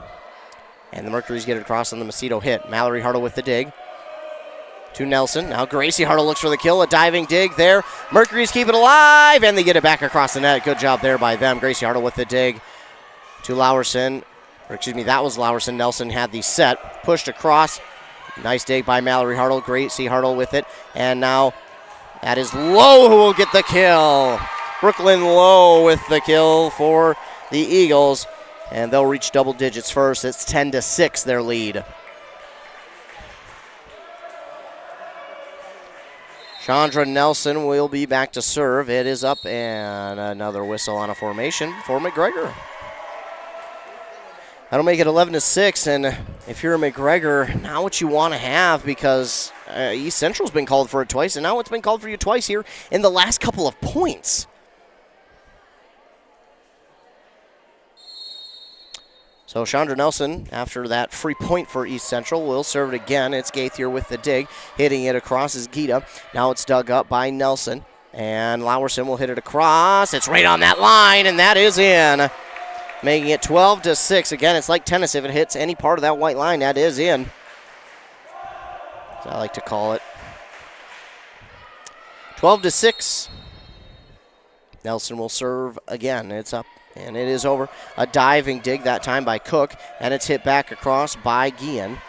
And the Mercury's get it across on the Macedo hit. Mallory Hartle with the dig to Nelson. Now Gracie Hartle looks for the kill. A diving dig there. Mercury's keep it alive, and they get it back across the net. Good job there by them. Gracie Hartle with the dig to Lowerson. Or excuse me, that was Lowerson. Nelson had the set. Pushed across. Nice dig by Mallory Hartle. Gracie Hartle with it. And now that is Lowe who will get the kill. Brooklyn Lowe with the kill for the Eagles. And they'll reach double digits first. It's 10-6 their lead. Chandra Nelson will be back to serve. It is up, and another whistle on a formation for McGregor. That'll make it 11-6, and if you're a McGregor, now what you want to have, because East Central's been called for it twice, and now it's been called for you twice here in the last couple of points. So Chandra Nelson, after that free point for East Central, will serve it again. It's Gaither with the dig. Hitting it across is Gita. Now it's dug up by Nelson. And Lowerson will hit it across. It's right on that line, and that is in. Making it 12-6. Again, it's like tennis. If it hits any part of that white line, that is in. As I like to call it. 12-6. Nelson will serve again. It's up. And it is over. A diving dig that time by Cook. And it's hit back across by Guillen.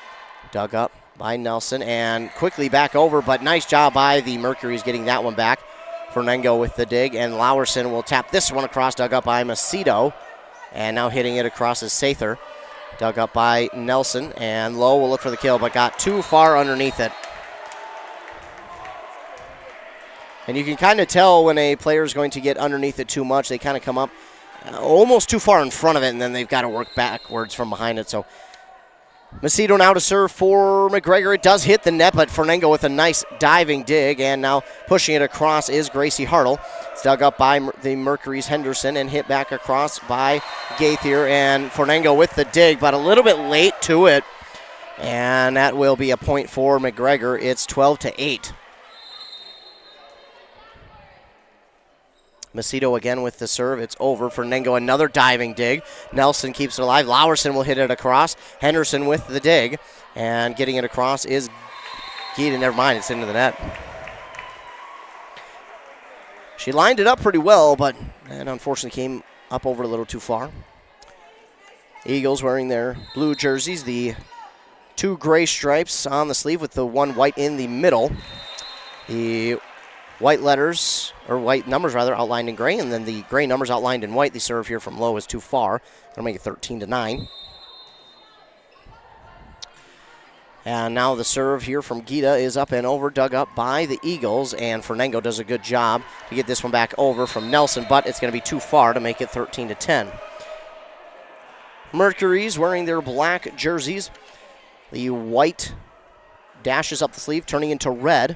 Dug up by Nelson. And quickly back over. But nice job by the Mercury's getting that one back. Fernengo with the dig. And Lowerson will tap this one across. Dug up by Macedo. And now hitting it across is Sather. Dug up by Nelson. And Lowe will look for the kill. But got too far underneath it. And you can kind of tell when a player is going to get underneath it too much. They kind of come up almost too far in front of it, and then they've got to work backwards from behind it. So Macedo now to serve for McGregor. It does hit the net, but Fernengo with a nice diving dig, and now pushing it across is Gracie Hartle. It's dug up by the Mercury's Henderson and hit back across by Gaither, and Fernengo with the dig, but a little bit late to it, and that will be a point for McGregor. It's 12-8. Macedo again with the serve. It's over. Fernengo another diving dig. Nelson keeps it alive. Lowerson will hit it across. Henderson with the dig. And getting it across is Keaton. Never mind. It's into the net. She lined it up pretty well, but it unfortunately came up over a little too far. Eagles wearing their blue jerseys. The two gray stripes on the sleeve with the one white in the middle. The white letters, or white numbers rather, outlined in gray, and then the gray numbers outlined in white. The serve here from Lowe is too far. That'll make it 13-9. And now the serve here from Gita is up and over, dug up by the Eagles, and Fernengo does a good job to get this one back over from Nelson, but it's going to be too far to make it 13-10. Mercury's wearing their black jerseys. The white dashes up the sleeve, turning into red.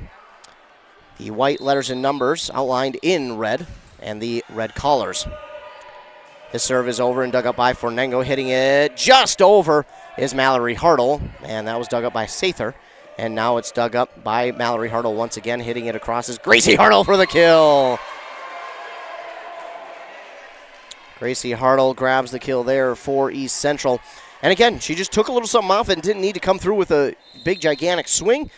The white letters and numbers outlined in red, and the red collars. His serve is over and dug up by Fernengo. Hitting it just over is Mallory Hartle, and that was dug up by Sather. And now it's dug up by Mallory Hartle once again. Hitting it across is Gracie Hartle for the kill. Gracie Hartle grabs the kill there for East Central. And again, she just took a little something off it and didn't need to come through with a big, gigantic swing.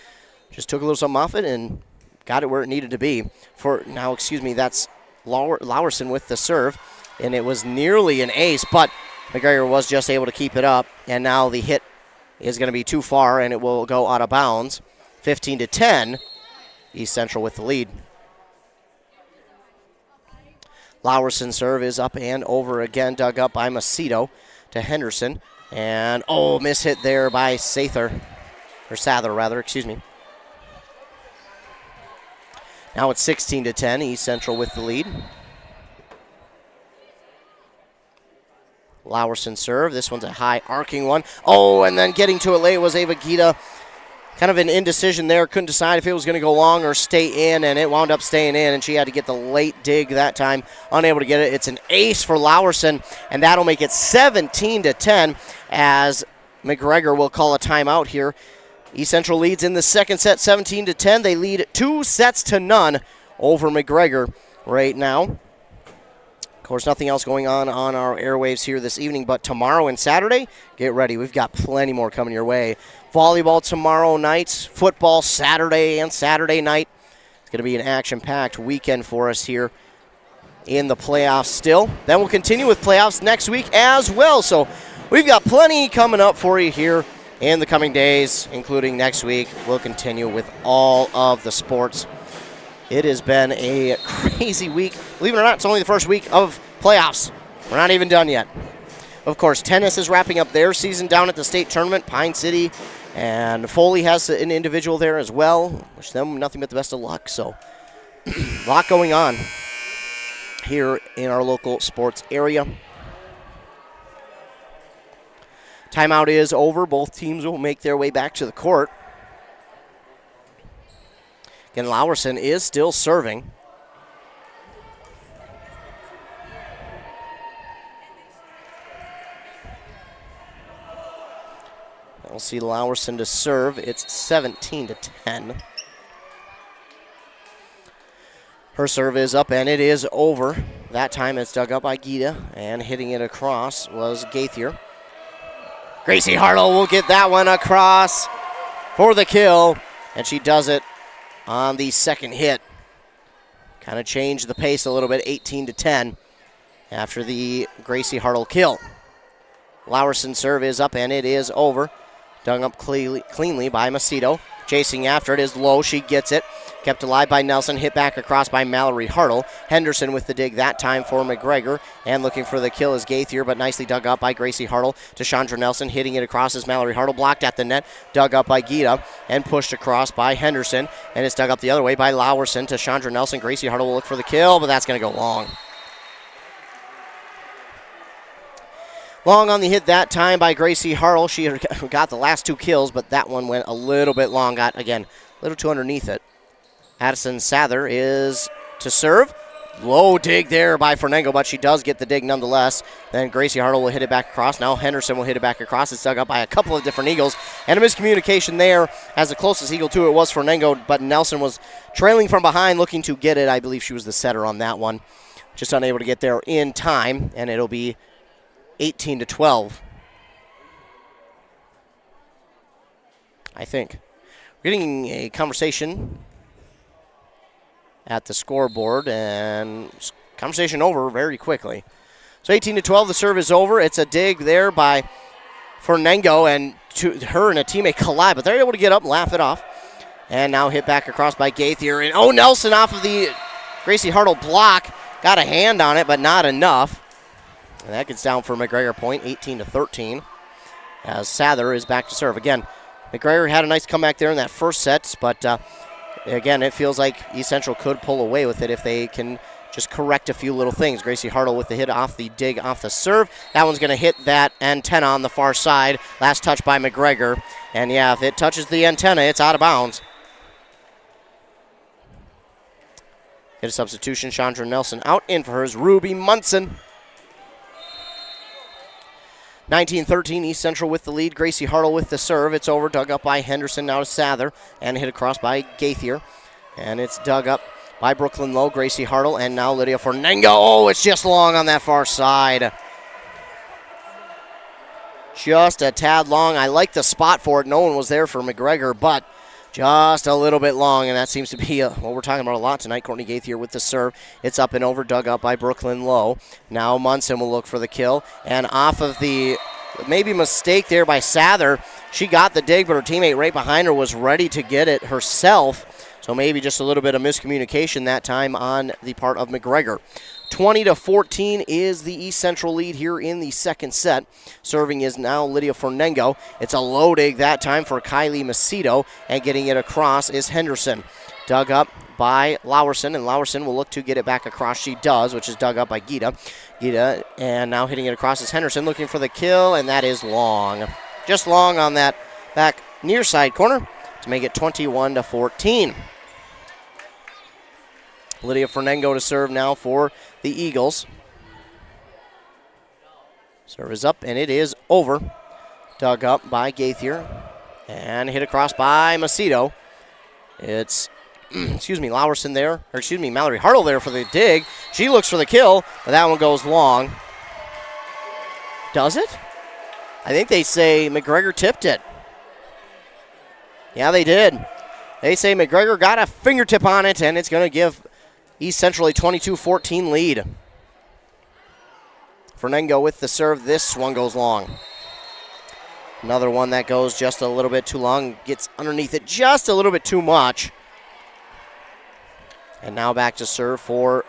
Just took a little something off it and got it where it needed to be. That's Lowerson with the serve, and it was nearly an ace, but McGregor was just able to keep it up, and now the hit is going to be too far, and it will go out of bounds. 15-10, East Central with the lead. Lowerson's serve is up and over again, dug up by Macedo to Henderson, and miss hit there by Sather. Now it's 16-10, East Central with the lead. Lowerson serve. This one's a high arcing one. And then getting to it late was Ava Gita. kind of an indecision there. Couldn't decide if it was going to go long or stay in, and it wound up staying in, and she had to get the late dig that time. Unable to get it. It's an ace for Lowerson, and that'll make it 17-10 as McGregor will call a timeout here. East Central leads in the second set 17-10. They lead 2-0 over McGregor right now. Of course, nothing else going on our airwaves here this evening, but tomorrow and Saturday, get ready. We've got plenty more coming your way. Volleyball tomorrow night, football Saturday and Saturday night. It's going to be an action-packed weekend for us here in the playoffs still. Then we'll continue with playoffs next week as well. So we've got plenty coming up for you here in the coming days, including next week. We'll continue with all of the sports. It has been a crazy week. Believe it or not, it's only the first week of playoffs. We're not even done yet. Of course, tennis is wrapping up their season down at the state tournament. Pine City and Foley has an individual there as well. Wish them nothing but the best of luck. So, a lot going on here in our local sports area. Timeout is over. Both teams will make their way back to the court. Again, Lowerson is still serving. We'll see Lowerson to serve. It's 17-10. Her serve is up, and it is over. That time it's dug up by Gita, and hitting it across was Gaithier. Gracie Harlow will get that one across for the kill, and she does it on the second hit. Kind of changed the pace a little bit, 18-10 after the Gracie Harlow kill. Lowerson's serve is up, and it is over. Dug up cleanly by Macedo. Chasing after it is low. She gets it. Kept alive by Nelson. Hit back across by Mallory Hartle. Henderson with the dig that time for McGregor. And looking for the kill is Gaithier, but nicely dug up by Gracie Hartle. To Chandra Nelson. Hitting it across is Mallory Hartle. Blocked at the net. Dug up by Gita. And pushed across by Henderson. And it's dug up the other way by Lowerson to Chandra Nelson. Gracie Hartle will look for the kill, but that's going to go long. Long on the hit that time by Gracie Hartle. She got the last two kills, but that one went a little bit long. Got, again, a little too underneath it. Addison Sather is to serve. Low dig there by Fernango, but she does get the dig nonetheless. Then Gracie Hartle will hit it back across. Now Henderson will hit it back across. It's dug up by a couple of different Eagles. And a miscommunication there, as the closest Eagle to it was Fernango, but Nelson was trailing from behind looking to get it. I believe she was the setter on that one. Just unable to get there in time, and it'll be 18-12. I think. We're getting a conversation at the scoreboard, and conversation over very quickly. So 18-12, the serve is over. It's a dig there by Fernango, and her and a teammate collide, but they're able to get up and laugh it off. And now hit back across by Gaithier. And Nelson off of the Gracie Hartle block. Got a hand on it, but not enough. And that gets down for McGregor point, 18-13, as Sather is back to serve. Again, McGregor had a nice comeback there in that first set, but again, it feels like East Central could pull away with it if they can just correct a few little things. Gracie Hartle with the hit off the dig off the serve. That one's going to hit that antenna on the far side. Last touch by McGregor. And yeah, if it touches the antenna, it's out of bounds. Get a substitution. Chandra Nelson out. In for hers, Ruby Munson. 19-13, East Central with the lead. Gracie Hartle with the serve. It's over, dug up by Henderson, now to Sather, and hit across by Gaithier. And it's dug up by Brooklyn Lowe, Gracie Hartle, and now Lydia Fernango. Oh, it's just long on that far side. Just a tad long. I like the spot for it. No one was there for McGregor, but just a little bit long, and that seems to be what we're talking about a lot tonight. Courtney Gaithier with the serve. It's up and over, dug up by Brooklyn Lowe. Now Munson will look for the kill, and off of the maybe mistake there by Sather, she got the dig, but her teammate right behind her was ready to get it herself. So maybe just a little bit of miscommunication that time on the part of McGregor. 20-14 is the East Central lead here in the second set. Serving is now Lydia Fernango. It's a low dig that time for Kylie Macedo, and getting it across is Henderson. Dug up by Lowerson, and Lowerson will look to get it back across. She does, which is dug up by Gita. And now hitting it across is Henderson, looking for the kill, and that is long. Just long on that back near side corner. to make it 21-14. Lydia Fernengo to serve now for the Eagles. Serve is up, and it is over. Dug up by Gaithier. And hit across by Macedo. It's, Lowerson there, Mallory Hartle there for the dig. She looks for the kill, but that one goes long. Does it? I think they say McGregor tipped it. Yeah, they did. They say McGregor got a fingertip on it, and it's going to give East Central a 22-14 lead. Fernengo with the serve. This one goes long. Another one that goes just a little bit too long. Gets underneath it just a little bit too much. And now back to serve for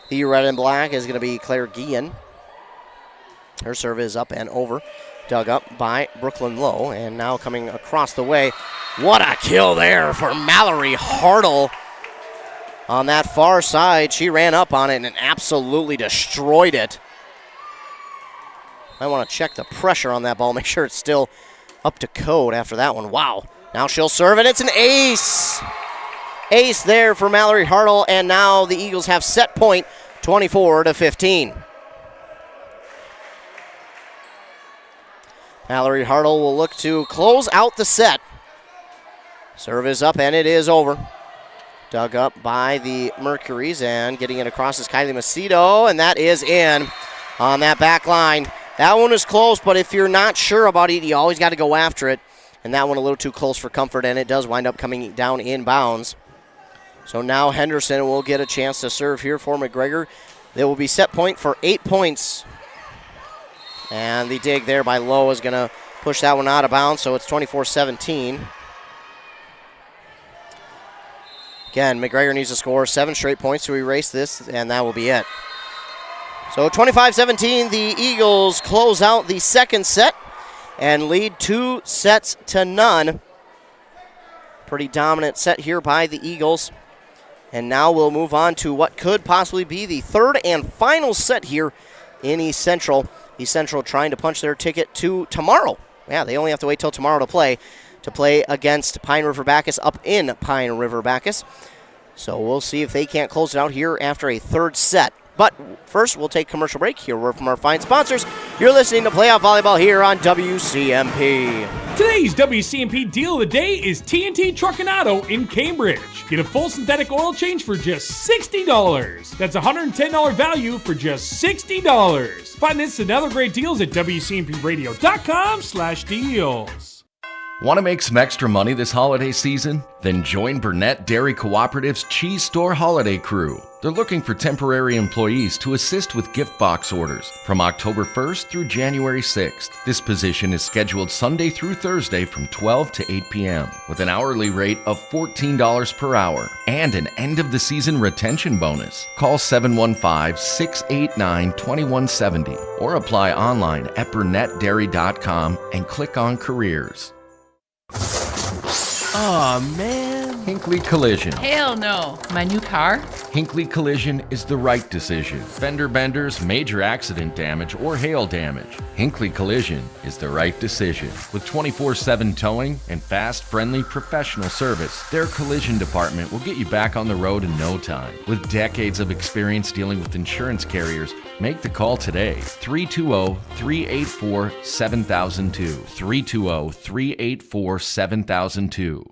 the red and black is going to be Claire Guillen. Her serve is up and over. Dug up by Brooklyn Lowe. And now coming across the way. What a kill there for Mallory Hartle. On that far side, she ran up on it and absolutely destroyed it. I want to check the pressure on that ball, make sure it's still up to code after that one. Wow. Now she'll serve, and it's an ace. Ace there for Mallory Hartle, and now the Eagles have set point 24-15. Mallory Hartle will look to close out the set. Serve is up, and it is over. Dug up by the Mercuries, and getting it across is Kylie Macedo, and that is in on that back line. That one is close, but if you're not sure about it, you always got to go after it. And that one a little too close for comfort, and it does wind up coming down in bounds. So now Henderson will get a chance to serve here for McGregor. There will be set point for 8 points. And the dig there by Lowe is going to push that one out of bounds, so it's 24-17. Again, McGregor needs to score 7 straight points to erase this, and that will be it. So 25-17, the Eagles close out the second set and lead 2-0. Pretty dominant set here by the Eagles. And now we'll move on to what could possibly be the third and final set here in East Central. East Central trying to punch their ticket to tomorrow. Yeah, they only have to wait till tomorrow to play against Pine River Bacchus up in Pine River Bacchus. So we'll see if they can't close it out here after a third set. But first, we'll take a commercial break. Hear a word from our fine sponsors. You're listening to Playoff Volleyball here on WCMP. Today's WCMP deal of the day is TNT Truck and Auto in Cambridge. Get a full synthetic oil change for just $60. That's $110 value for just $60. Find this and other great deals at WCMPradio.com/deals. Want to make some extra money this holiday season? Then join Burnett Dairy Cooperative's Cheese Store Holiday Crew. They're looking for temporary employees to assist with gift box orders from October 1st through January 6th. This position is scheduled Sunday through Thursday from 12 to 8 p.m. with an hourly rate of $14 per hour and an end-of-the-season retention bonus. Call 715-689-2170 or apply online at burnettdairy.com and click on Careers. Oh, man. Hinckley Collision. Hell no. My new car? Hinckley Collision is the right decision. Fender benders, major accident damage, or hail damage. Hinckley Collision is the right decision. With 24/7 towing and fast, friendly, professional service, their collision department will get you back on the road in no time. With decades of experience dealing with insurance carriers, make the call today. 320-384-7002. 320-384-7002.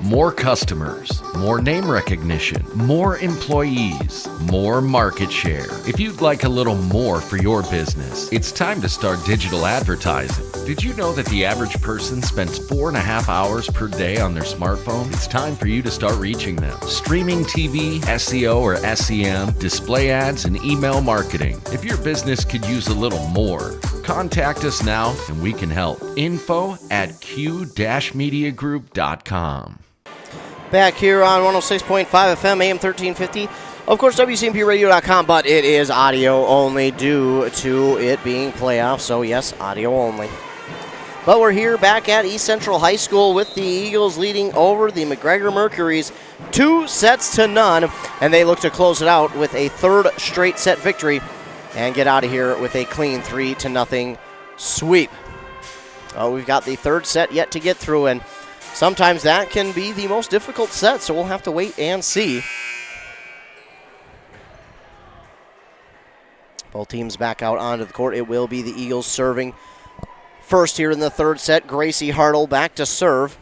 More customers, more name recognition, more employees, more market share. If you'd like a little more for your business, it's time to start digital advertising. Did you know that the average person spends 4.5 hours per day on their smartphone? It's time for you to start reaching them. Streaming TV, SEO or SEM, display ads, and email marketing. If your business could use a little more, contact us now and we can help. info@q-mediagroup.com. Back here on 106.5 FM, AM 1350. Of course, WCMPradio.com, but it is audio only due to it being playoffs. So, yes, audio only. But we're here back at East Central High School with the Eagles leading over the McGregor Mercuries 2-0, and they look to close it out with a third straight set victory and get out of here with a clean 3-0 sweep. We've got the third set yet to get through, and sometimes that can be the most difficult set, so we'll have to wait and see. Both teams back out onto the court. It will be the Eagles serving first here in the third set. Gracie Hartle back to serve.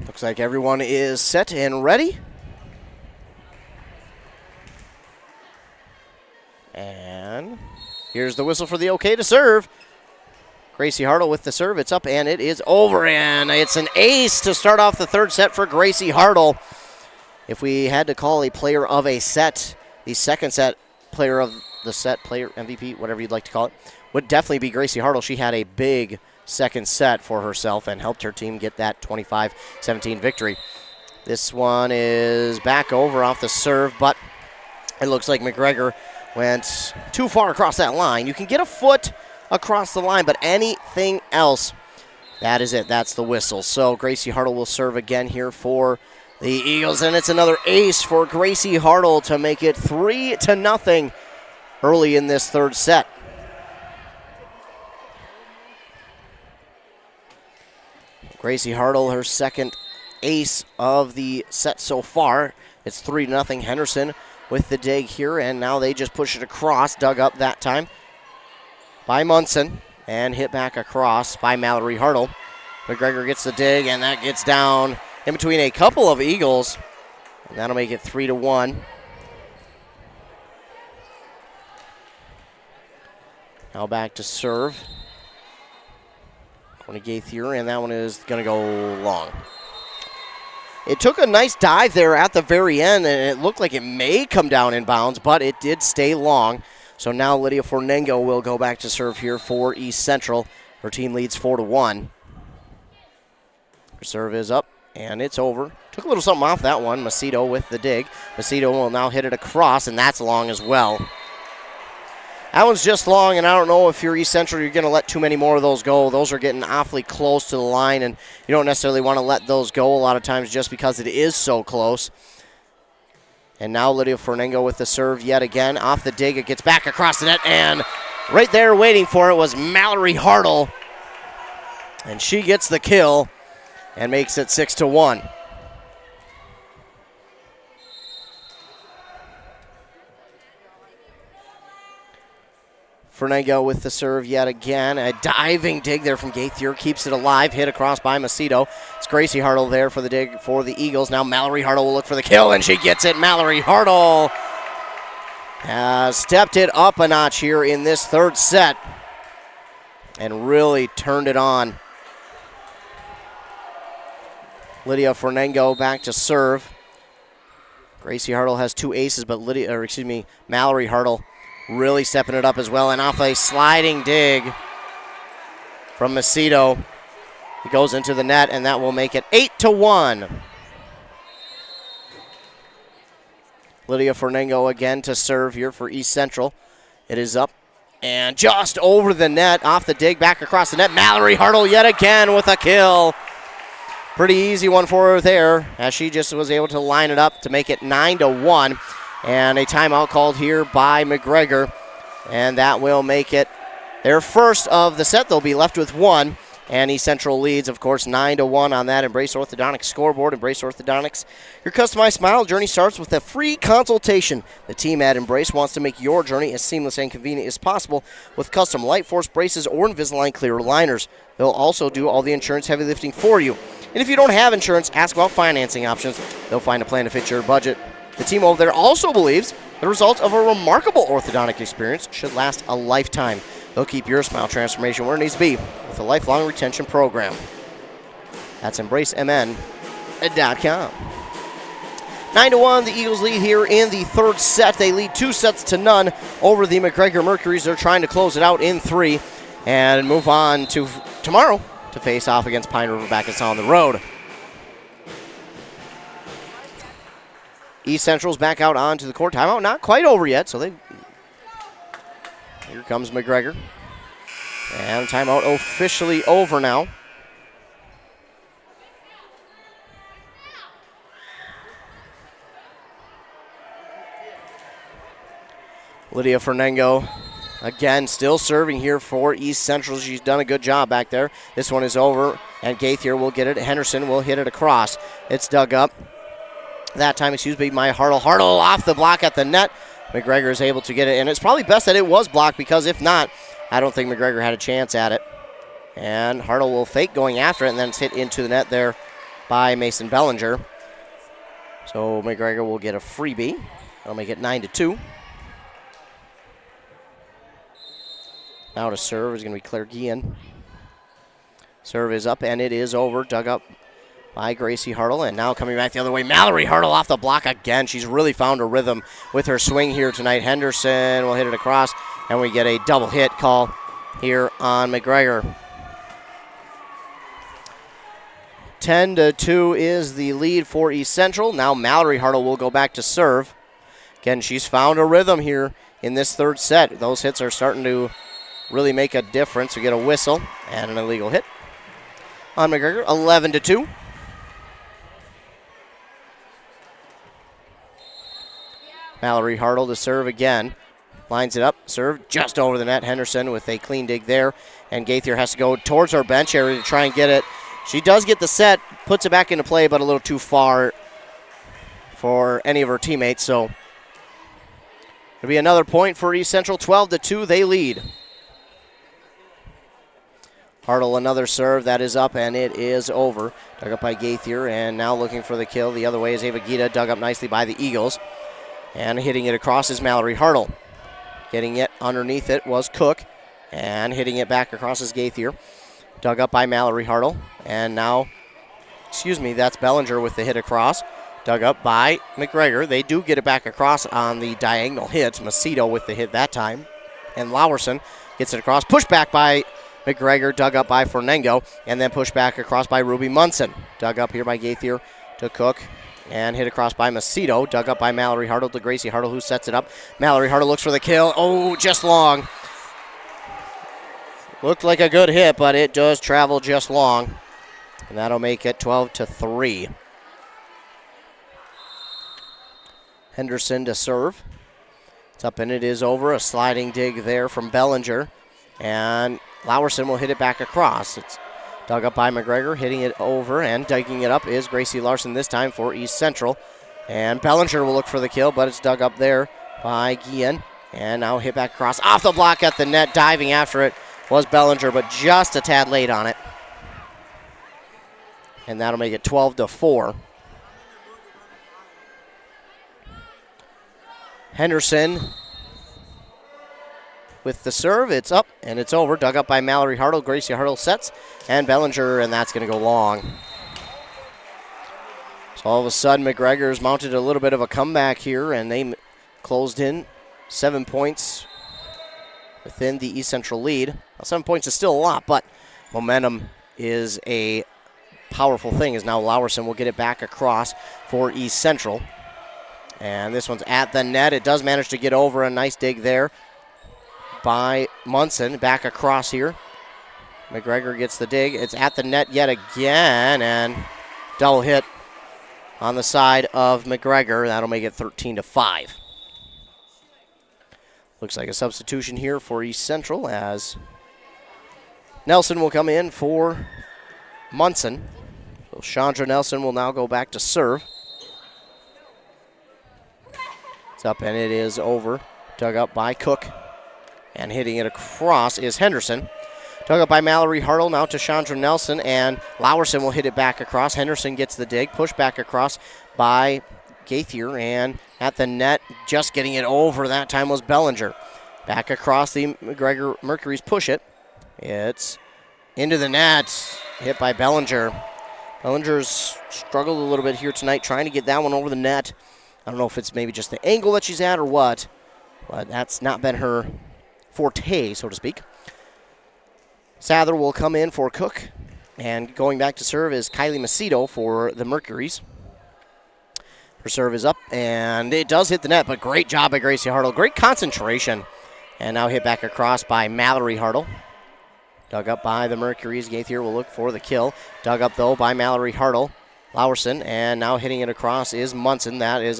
Looks like everyone is set and ready. And here's the whistle for the okay to serve. Gracie Hartle with the serve. It's up and it is over. And it's an ace to start off the third set for Gracie Hartle. If we had to call a player of a set, the second set player of the set, player MVP, whatever you'd like to call it, would definitely be Gracie Hartle. She had a big second set for herself and helped her team get that 25-17 victory. This one is back over off the serve, but it looks like McGregor went too far across that line. You can get a foot across the line, but anything else, that is it. That's the whistle. So Gracie Hartle will serve again here for the Eagles, and it's another ace for Gracie Hartle to make it 3-0 early in this third set. Gracie Hartle, her second ace of the set so far. It's 3-0 Henderson with the dig here, and now they just push it across, dug up that time by Munson, and hit back across by Mallory Hartle. McGregor gets the dig, and that gets down in between a couple of Eagles, and that'll make it 3-1. Now back to serve. Corny Gaither, and that one is going to go long. It took a nice dive there at the very end, and it looked like it may come down in bounds, but it did stay long. So now Lydia Fornengo will go back to serve here for East Central. Her team leads 4-1. Her serve is up, and it's over. Took a little something off that one. Macedo with the dig. Macedo will now hit it across, and that's long as well. That one's just long, and I don't know if you're East Central, you're going to let too many more of those go. Those are getting awfully close to the line, and you don't necessarily want to let those go a lot of times just because it is so close. And now Lydia Fornengo with the serve yet again. Off the dig, it gets back across the net, and right there waiting for it was Mallory Hartle. And she gets the kill and makes it 6-1. Fornengo with the serve yet again. A diving dig there from Gaither. Keeps it alive. Hit across by Macedo. It's Gracie Hartle there for the dig for the Eagles. Now Mallory Hartle will look for the kill, and she gets it. Mallory Hartle has stepped it up a notch here in this third set and really turned it on. Lydia Fornengo back to serve. Gracie Hartle has two aces, but Mallory Hartle really stepping it up as well, and off a sliding dig from Macedo. He goes into the net, and that will make it 8-1. Lydia Fornengo again to serve here for East Central. It is up and just over the net, off the dig, back across the net. Mallory Hartle yet again with a kill. Pretty easy one for her there, as she just was able to line it up to make it 9-1. And a timeout called here by McGregor, and that will make it their first of the set. They'll be left with one, and East Central leads, of course, 9-1 on that Embrace Orthodontics scoreboard. Embrace Orthodontics, your customized smile journey starts with a free consultation. The team at Embrace wants to make your journey as seamless and convenient as possible with custom Light Force braces or Invisalign clear aligners. They'll also do all the insurance heavy lifting for you. And if you don't have insurance, ask about financing options. They'll find a plan to fit your budget. The team over there also believes the result of a remarkable orthodontic experience should last a lifetime. They'll keep your smile transformation where it needs to be with a lifelong retention program. That's EmbraceMN.com. 9-1, the Eagles lead here in the third set. They lead 2-0 over the McGregor Mercuries. They're trying to close it out in 3 and move on to tomorrow to face off against Pine River Backus on the road. East Central's back out onto the court. Timeout not quite over yet, so here comes McGregor. And timeout officially over now. Lydia Fernango, again, still serving here for East Central. She's done a good job back there. This one is over, and Gaither will get it. Henderson will hit it across. It's dug up. That time, by Hartle. Hartle off the block at the net. McGregor is able to get it, and it's probably best that it was blocked because if not, I don't think McGregor had a chance at it. And Hartle will fake going after it, and then it's hit into the net there by Mason Bellinger. So McGregor will get a freebie. That'll make it 9-2. Now to serve is going to be Claire Guillen. Serve is up, and it is over. Dug up by Gracie Hartle, and now coming back the other way, Mallory Hartle off the block again. She's really found a rhythm with her swing here tonight. Henderson will hit it across, and we get a double hit call here on McGregor. 10-2 is the lead for East Central. Now Mallory Hartle will go back to serve. Again, she's found a rhythm here in this third set. Those hits are starting to really make a difference. We get a whistle and an illegal hit on McGregor. 11-2. Mallory Hartle to serve again. Lines it up. Serve just over the net. Henderson with a clean dig there. And Gaither has to go towards our bench area to try and get it. She does get the set, puts it back into play, but a little too far for any of her teammates. So it'll be another point for East Central. 12-2, they lead. Hartle another serve. That is up, and it is over. Dug up by Gaither, and now looking for the kill. The other way is Ava Gita, dug up nicely by the Eagles. And hitting it across is Mallory Hartle. Getting it underneath it was Cook, and hitting it back across is Gaither. Dug up by Mallory Hartle, and now, that's Bellinger with the hit across. Dug up by McGregor. They do get it back across on the diagonal hit. Macedo with the hit that time. And Lowerson gets it across. Pushed back by McGregor, dug up by Fernango, and then pushed back across by Ruby Munson. Dug up here by Gaither to Cook, and hit across by Macedo. Dug up by Mallory Hartle to Gracie Hartle, who sets it up. Mallory Hartle looks for the kill. Oh, just long. Looked like a good hit, but it does travel just long. And that'll make it 12-3. Henderson to serve. It's up and it is over. A sliding dig there from Bellinger. And Lowerson will hit it back across. It's dug up by McGregor, hitting it over, and digging it up is Gracie Larson this time for East Central. And Bellinger will look for the kill, but it's dug up there by Guillen. And now hit back across. Off the block at the net, diving after it was Bellinger, but just a tad late on it. And that'll make it 12-4. Henderson with the serve. It's up and it's over. Dug up by Mallory Hartle. Gracie Hartle sets. And Bellinger, and that's going to go long. So all of a sudden, McGregor's mounted a little bit of a comeback here, and they closed in 7 points within the East Central lead. Now, 7 points is still a lot, but momentum is a powerful thing, as now Lowerson will get it back across for East Central. And this one's at the net. It does manage to get over. A nice dig there by Munson. Back across here. McGregor gets the dig. It's at the net yet again, and double hit on the side of McGregor. That'll make it 13-5. Looks like a substitution here for East Central, as Nelson will come in for Munson. So Chandra Nelson will now go back to serve. It's up and it is over. Dug up by Cook. And hitting it across is Henderson. Dug up by Mallory Hartle, now to Chandra Nelson, and Lowerson will hit it back across. Henderson gets the dig, pushed back across by Gaither, and at the net, just getting it over that time was Bellinger. Back across the McGregor Mercury's push it. It's into the net, hit by Bellinger. Bellinger's struggled a little bit here tonight, trying to get that one over the net. I don't know if it's maybe just the angle that she's at or what, but that's not been her forte, so to speak. Sather will come in for Cook, and going back to serve is Kylie Macedo for the Mercuries. Her serve is up, and it does hit the net, but great job by Gracie Hartle. Great concentration, and now hit back across by Mallory Hartle. Dug up by the Mercuries. Gaither will look for the kill. Dug up, though, by Mallory Hartle. Lowerson, and now hitting it across is Munson. That is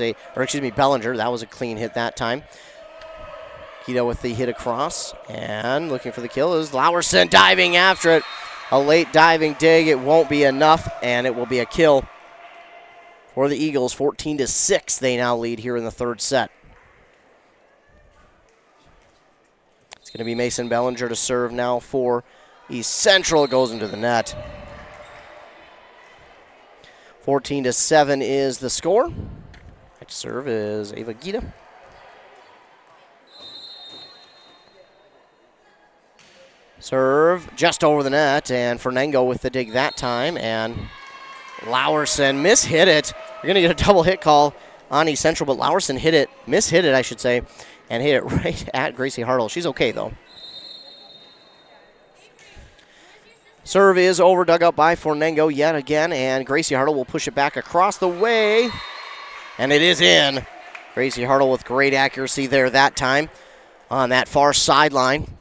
Bellinger. That was a clean hit that time. Gita with the hit across, and looking for the kill is Lowerson diving after it. A late diving dig. It won't be enough, and it will be a kill for the Eagles. 14-6, they now lead here in the third set. It's going to be Mason Bellinger to serve now for East Central. It goes into the net. 14-7 is the score. Next serve is Ava Gita. Serve just over the net, and Fernango with the dig that time, and Lowerson mishit it. You're going to get a double hit call on East Central, but Lowerson mishit it, I should say, and hit it right at Gracie Hartle. She's okay, though. Serve is over, dug up by Fernango yet again, and Gracie Hartle will push it back across the way, and it is in. Gracie Hartle with great accuracy there that time on that far sideline.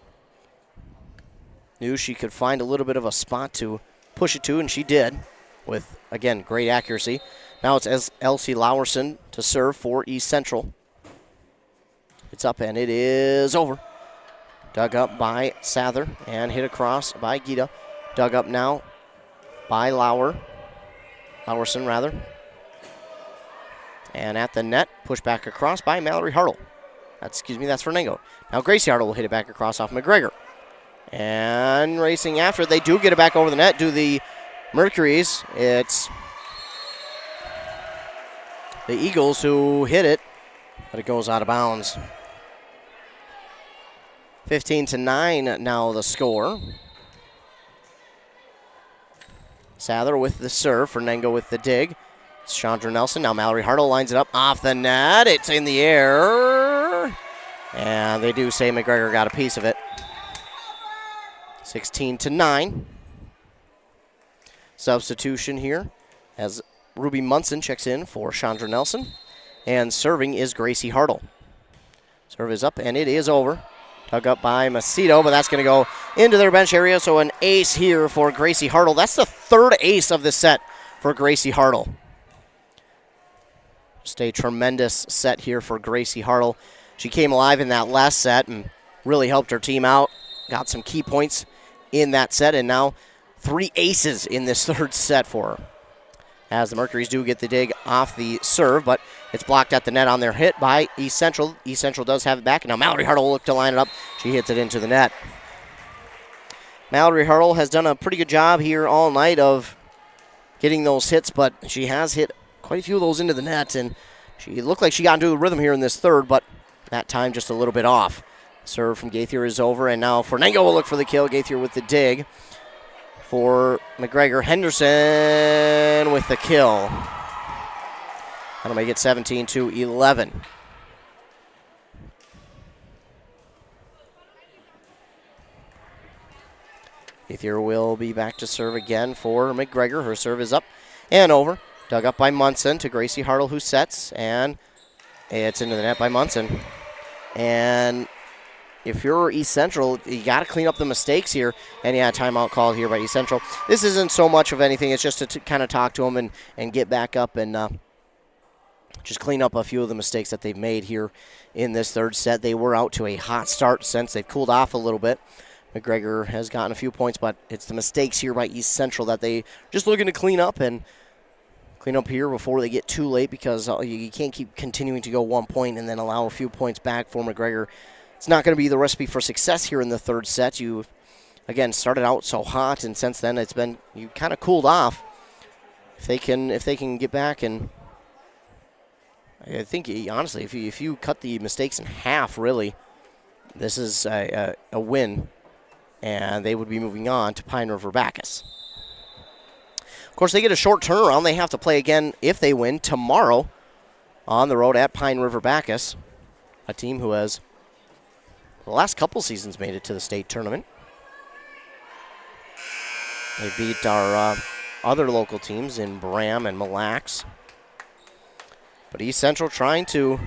Knew she could find a little bit of a spot to push it to, and she did with, again, great accuracy. Now it's Elsie Lowerson to serve for East Central. It's up, and it is over. Dug up by Sather and hit across by Gita. Dug up now by Lowerson rather. And at the net, pushed back across by Mallory Hartle. That's Fernango. Now Gracie Hartle will hit it back across off McGregor. And racing after, they do get it back over the net, do the Mercuries. It's the Eagles who hit it, but it goes out of bounds. 15-9 now the score. Sather with the serve, Fernango with the dig. It's Chandra Nelson. Now Mallory Hartle lines it up off the net. It's in the air. And they do say McGregor got a piece of it. 16-9. Substitution here as Ruby Munson checks in for Chandra Nelson. And serving is Gracie Hartle. Serve is up, and it is over. Dug up by Macedo, but that's going to go into their bench area, so an ace here for Gracie Hartle. That's the third ace of the set for Gracie Hartle. Just a tremendous set here for Gracie Hartle. She came alive in that last set and really helped her team out. Got some key points in that set, and now 3 aces in this third set for her. As the Mercuries do get the dig off the serve, but it's blocked at the net on their hit by East Central. East Central does have it back, and now Mallory Hartle will look to line it up. She hits it into the net. Mallory Hartle has done a pretty good job here all night of getting those hits, but she has hit quite a few of those into the net, and she looked like she got into the rhythm here in this third, but that time just a little bit off. Serve from Gaither is over, and now Fernango will look for the kill. Gaither with the dig for McGregor. Henderson with the kill. That'll make it 17-11. Gaither will be back to serve again for McGregor. Her serve is up and over. Dug up by Munson to Gracie Hartle, who sets, and it's into the net by Munson. And if you're East Central, you got to clean up the mistakes here. And yeah, timeout called here by East Central. This isn't so much of anything. It's just to kind of talk to them and get back up and just clean up a few of the mistakes that they've made here in this third set. They were out to a hot start since they've cooled off a little bit. McGregor has gotten a few points, but it's the mistakes here by East Central that they just looking to clean up here before they get too late, because you can't keep continuing to go 1 point and then allow a few points back for McGregor. It's not going to be the recipe for success here in the third set. You, again, started out so hot, and since then you kind of cooled off. If they can get back, and I think honestly, if you cut the mistakes in half, really, this is a win, and they would be moving on to Pine River Bacchus. Of course, they get a short turnaround. They have to play again if they win tomorrow on the road at Pine River Bacchus, a team who has the last couple seasons made it to the state tournament. They beat our other local teams in Bram and Mille Lacs. But East Central trying to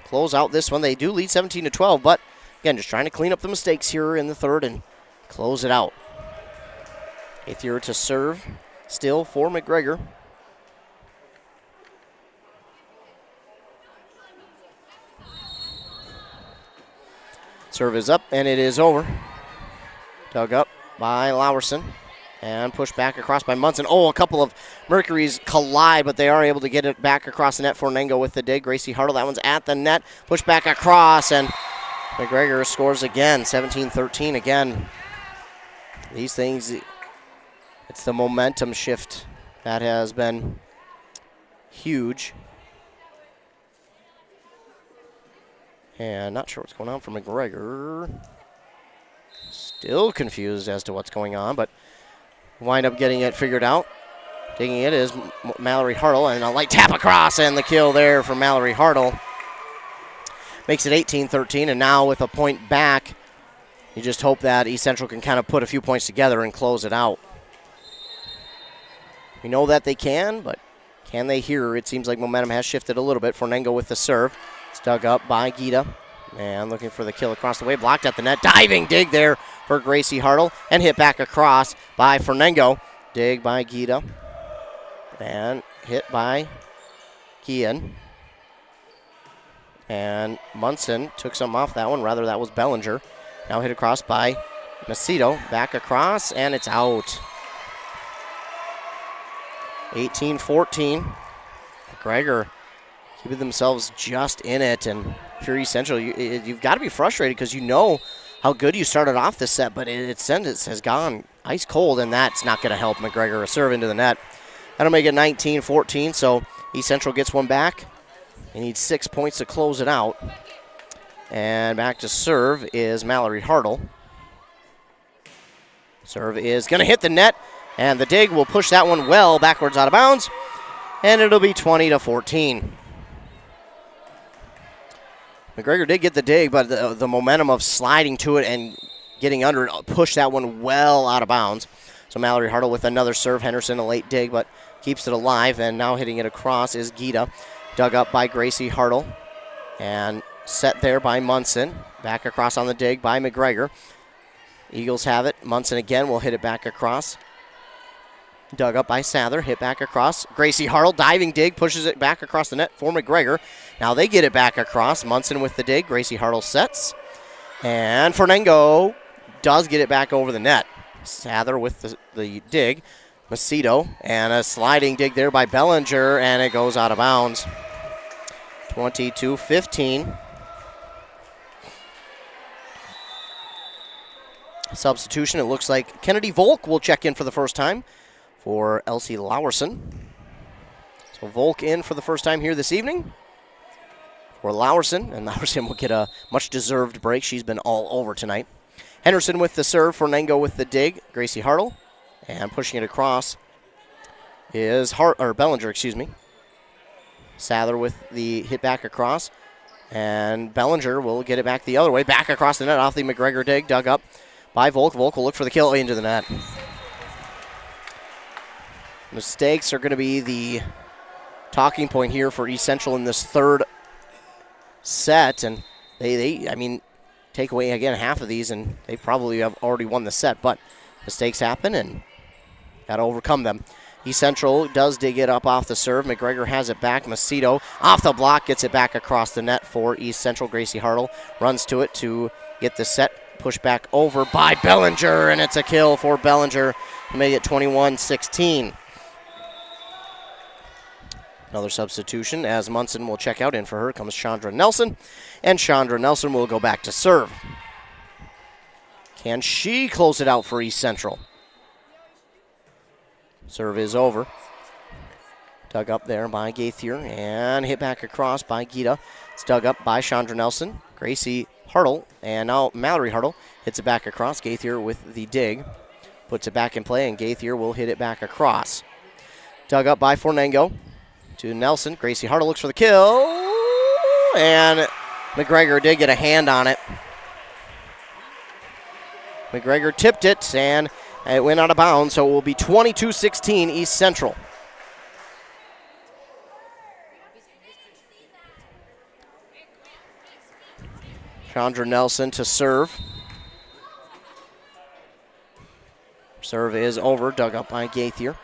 close out this one. They do lead 17-12, but again, just trying to clean up the mistakes here in the third and close it out. Gaither to serve still for McGregor. Serve is up, and it is over. Dug up by Lowerson. And pushed back across by Munson. Oh, a couple of Mercuries collide, but they are able to get it back across the net. Fornengo with the dig. Gracie Hartle, that one's at the net. Pushed back across, and McGregor scores again. 17-13 again. These things, it's the momentum shift that has been huge. And not sure what's going on for McGregor. Still confused as to what's going on, but wind up getting it figured out. Taking it is Mallory Hartle, and a light tap across, and the kill there for Mallory Hartle. Makes it 18-13, and now with a point back, you just hope that East Central can kind of put a few points together and close it out. We know that they can, but can they here? It seems like momentum has shifted a little bit. Fornengo with the serve. It's dug up by Gita. And looking for the kill across the way. Blocked at the net. Diving dig there for Gracie Hartle. And hit back across by Fornengo. Dig by Gita. And hit by Kian. And Munson took some off that one. Rather, that was Bellinger. Now hit across by Macedo. Back across, and it's out. 18-14. McGregor keeping themselves just in it, and Fury Central, you've got to be frustrated because you know how good you started off this set, but its sentence has gone ice cold, and that's not going to help McGregor. A serve into the net. That'll make it 19-14, so East Central gets one back. He needs 6 points to close it out. And back to serve is Mallory Hartle. Serve is going to hit the net, and the dig will push that one well backwards out of bounds, and it'll be 20-14. McGregor did get the dig, but the momentum of sliding to it and getting under it pushed that one well out of bounds. So Mallory Hartle with another serve. Henderson a late dig, but keeps it alive, and now hitting it across is Gita. Dug up by Gracie Hartle, and set there by Munson. Back across on the dig by McGregor. Eagles have it. Munson again will hit it back across. Dug up by Sather, hit back across. Gracie Hartle, diving dig, pushes it back across the net for McGregor. Now they get it back across. Munson with the dig. Gracie Hartle sets. And Fornengo does get it back over the net. Sather with the dig. Macedo, and a sliding dig there by Bellinger, and it goes out of bounds. 22-15. Substitution, it looks like Kennedy Volk will check in for the first time for Elsie Lowerson. So Volk in for the first time here this evening for Lowerson, and Lowerson will get a much-deserved break. She's been all over tonight. Henderson with the serve, Fornengo with the dig, Gracie Hartle, and pushing it across is Bellinger, excuse me. Sather with the hit back across, and Bellinger will get it back the other way, back across the net off the McGregor dig, dug up by Volk. Volk will look for the kill into the net. Mistakes are going to be the talking point here for East Central in this third set, and they take away again half of these, and they probably have already won the set, but mistakes happen, and got to overcome them. East Central does dig it up off the serve. McGregor has it back. Macedo off the block, gets it back across the net for East Central. Gracie Hartle runs to it to get the set. Pushed back over by Bellinger, and it's a kill for Bellinger to make it 21-16. Another substitution as Munson will check out. In for her comes Chandra Nelson, and Chandra Nelson will go back to serve. Can she close it out for East Central? Serve is over. Dug up there by Gaithier, and hit back across by Gita. It's dug up by Chandra Nelson. Gracie Hartle, and now Mallory Hartle hits it back across. Gaithier with the dig. Puts it back in play, and Gaithier will hit it back across. Dug up by Fornengo to Nelson. Gracie Hartle looks for the kill, and McGregor did get a hand on it. McGregor tipped it, and it went out of bounds, so it will be 22-16 East Central. Chandra Nelson to serve. Serve is over, dug up by Gaithier.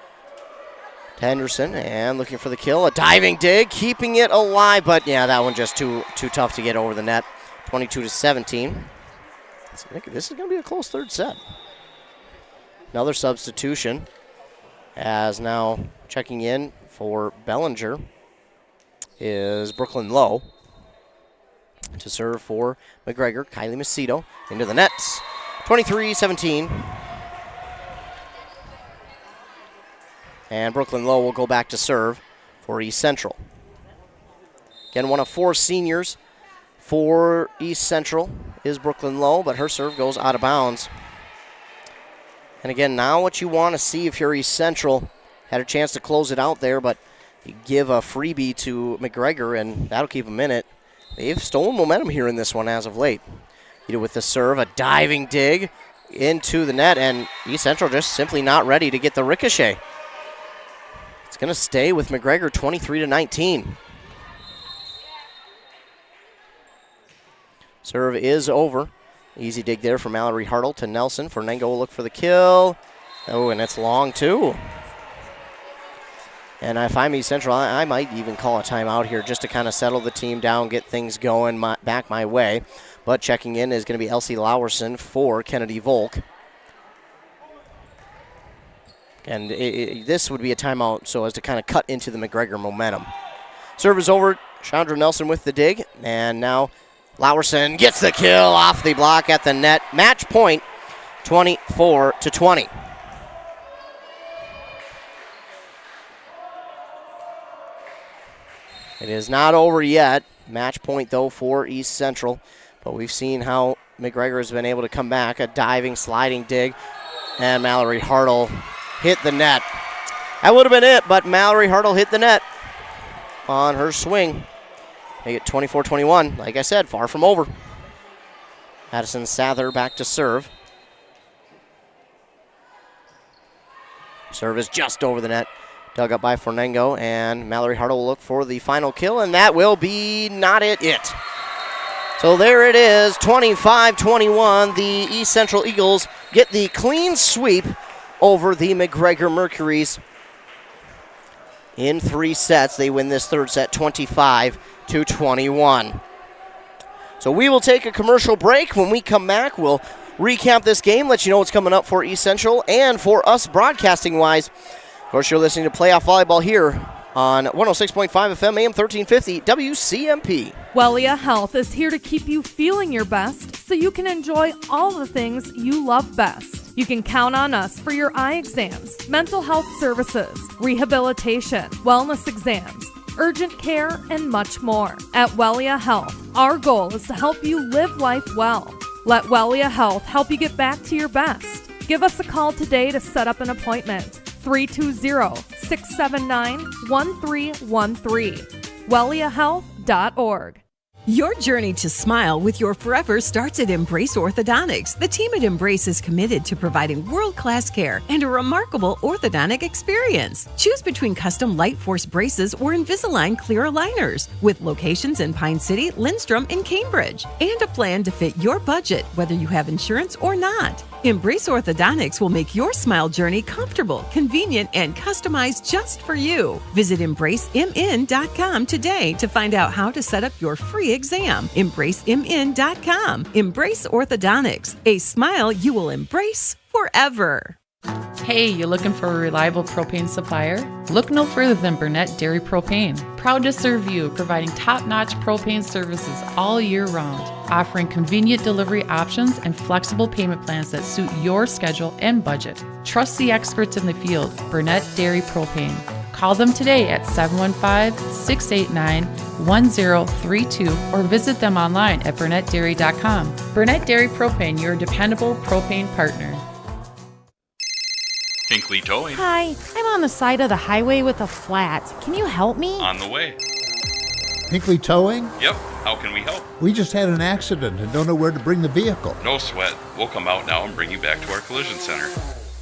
Henderson, and looking for the kill. A diving dig, keeping it alive, but yeah, that one just too tough to get over the net. 22-17. This is going to be a close third set. Another substitution, as now checking in for Bellinger is Brooklyn Lowe. To serve for McGregor, Kylie Macedo into the nets. 23-17. And Brooklyn Lowe will go back to serve for East Central. Again, one of 4 seniors for East Central is Brooklyn Lowe, but her serve goes out of bounds. And again, now what you want to see if you're East Central, had a chance to close it out there, but you give a freebie to McGregor, and that'll keep them in it. They've stolen momentum here in this one as of late. Either with the serve, a diving dig into the net, and East Central just simply not ready to get the ricochet. It's going to stay with McGregor 23-19. Serve is over. Easy dig there from Mallory Hartle to Nelson. Fernango will look for the kill. Oh, and it's long too. And if I'm East Central, I might even call a timeout here just to kind of settle the team down, get things going back my way. But checking in is going to be Elsie Lowerson for Kennedy Volk. And this would be a timeout so as to kind of cut into the McGregor momentum. Serve is over. Chandra Nelson with the dig. And now Lowerson gets the kill off the block at the net. Match point, 24-20. It is not over yet. Match point, though, for East Central. But we've seen how McGregor has been able to come back. A diving, sliding dig. And Mallory Hartle hit the net. That would have been it, but Mallory Hartle hit the net on her swing. Make it 24-21. Like I said, far from over. Addison Sather back to serve. Serve is just over the net. Dug up by Fernango, and Mallory Hartle will look for the final kill, and that will be not it. So there it is, 25-21. The East Central Eagles get the clean sweep over the McGregor Mercuries. In 3 sets, they win this third set 25-21. So we will take a commercial break. When we come back, we'll recap this game, let you know what's coming up for East Central and for us broadcasting-wise. Of course, you're listening to Playoff Volleyball here on 106.5 FM, AM 1350, WCMP. Wellia Health is here to keep you feeling your best so you can enjoy all the things you love best. You can count on us for your eye exams, mental health services, rehabilitation, wellness exams, urgent care, and much more. At Wellia Health, our goal is to help you live life well. Let Wellia Health help you get back to your best. Give us a call today to set up an appointment. 320-679-1313. WelliaHealth.org. Your journey to smile with your forever starts at Embrace Orthodontics. The team at Embrace is committed to providing world-class care and a remarkable orthodontic experience. Choose between custom Light Force braces or Invisalign clear aligners with locations in Pine City, Lindstrom, and Cambridge, and a plan to fit your budget, whether you have insurance or not. Embrace Orthodontics will make your smile journey comfortable, convenient, and customized just for you. Visit EmbraceMN.com today to find out how to set up your free exam. EmbraceMN.com. Embrace Orthodontics, a smile you will embrace forever. Hey, you looking for a reliable propane supplier? Look no further than Burnett Dairy Propane. Proud to serve you, providing top-notch propane services all year round, offering convenient delivery options and flexible payment plans that suit your schedule and budget. Trust the experts in the field, Burnett Dairy Propane. Call them today at 715-689-1032 or visit them online at burnettdairy.com. Burnett Dairy Propane, your dependable propane partner. Hinkley Towing. Hi, I'm on the side of the highway with a flat. Can you help me? On the way. Hinkley Towing? Yep. How can we help? We just had an accident and don't know where to bring the vehicle. No sweat. We'll come out now and bring you back to our collision center.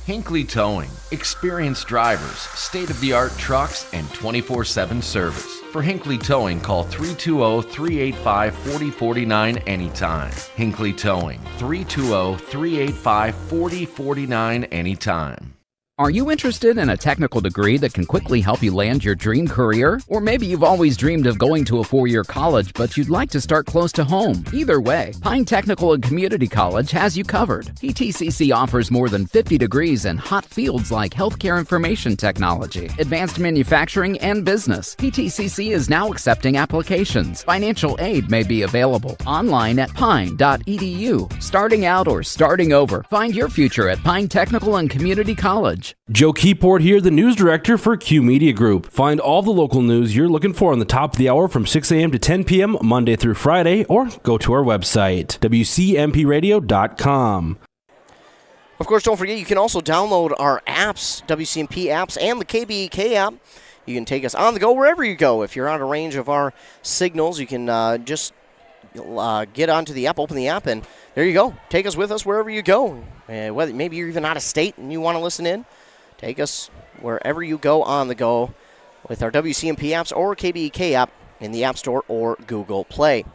Hinkley Towing. Experienced drivers, state-of-the-art trucks, and 24/7 service. For Hinkley Towing, call 320-385-4049 anytime. Hinkley Towing. 320-385-4049 anytime. Are you interested in a technical degree that can quickly help you land your dream career? Or maybe you've always dreamed of going to a 4-year college, but you'd like to start close to home. Either way, Pine Technical and Community College has you covered. PTCC offers more than 50 degrees in hot fields like healthcare information technology, advanced manufacturing, and business. PTCC is now accepting applications. Financial aid may be available online at pine.edu. Starting out or starting over, find your future at Pine Technical and Community College. Joe Keyport here, the news director for Q Media Group. Find all the local news you're looking for on the top of the hour from 6 a.m. to 10 p.m. Monday through Friday, or go to our website, wcmpradio.com. Of course, don't forget you can also download our apps, WCMP apps, and the KBEK app. You can take us on the go wherever you go. If you're out of range of our signals, you can just get onto the app, open the app, and there you go. Take us with us wherever you go. Whether maybe you're even out of state and you want to listen in, take us wherever you go on the go with our WCMP apps or KBEK app in the App Store or Google Play.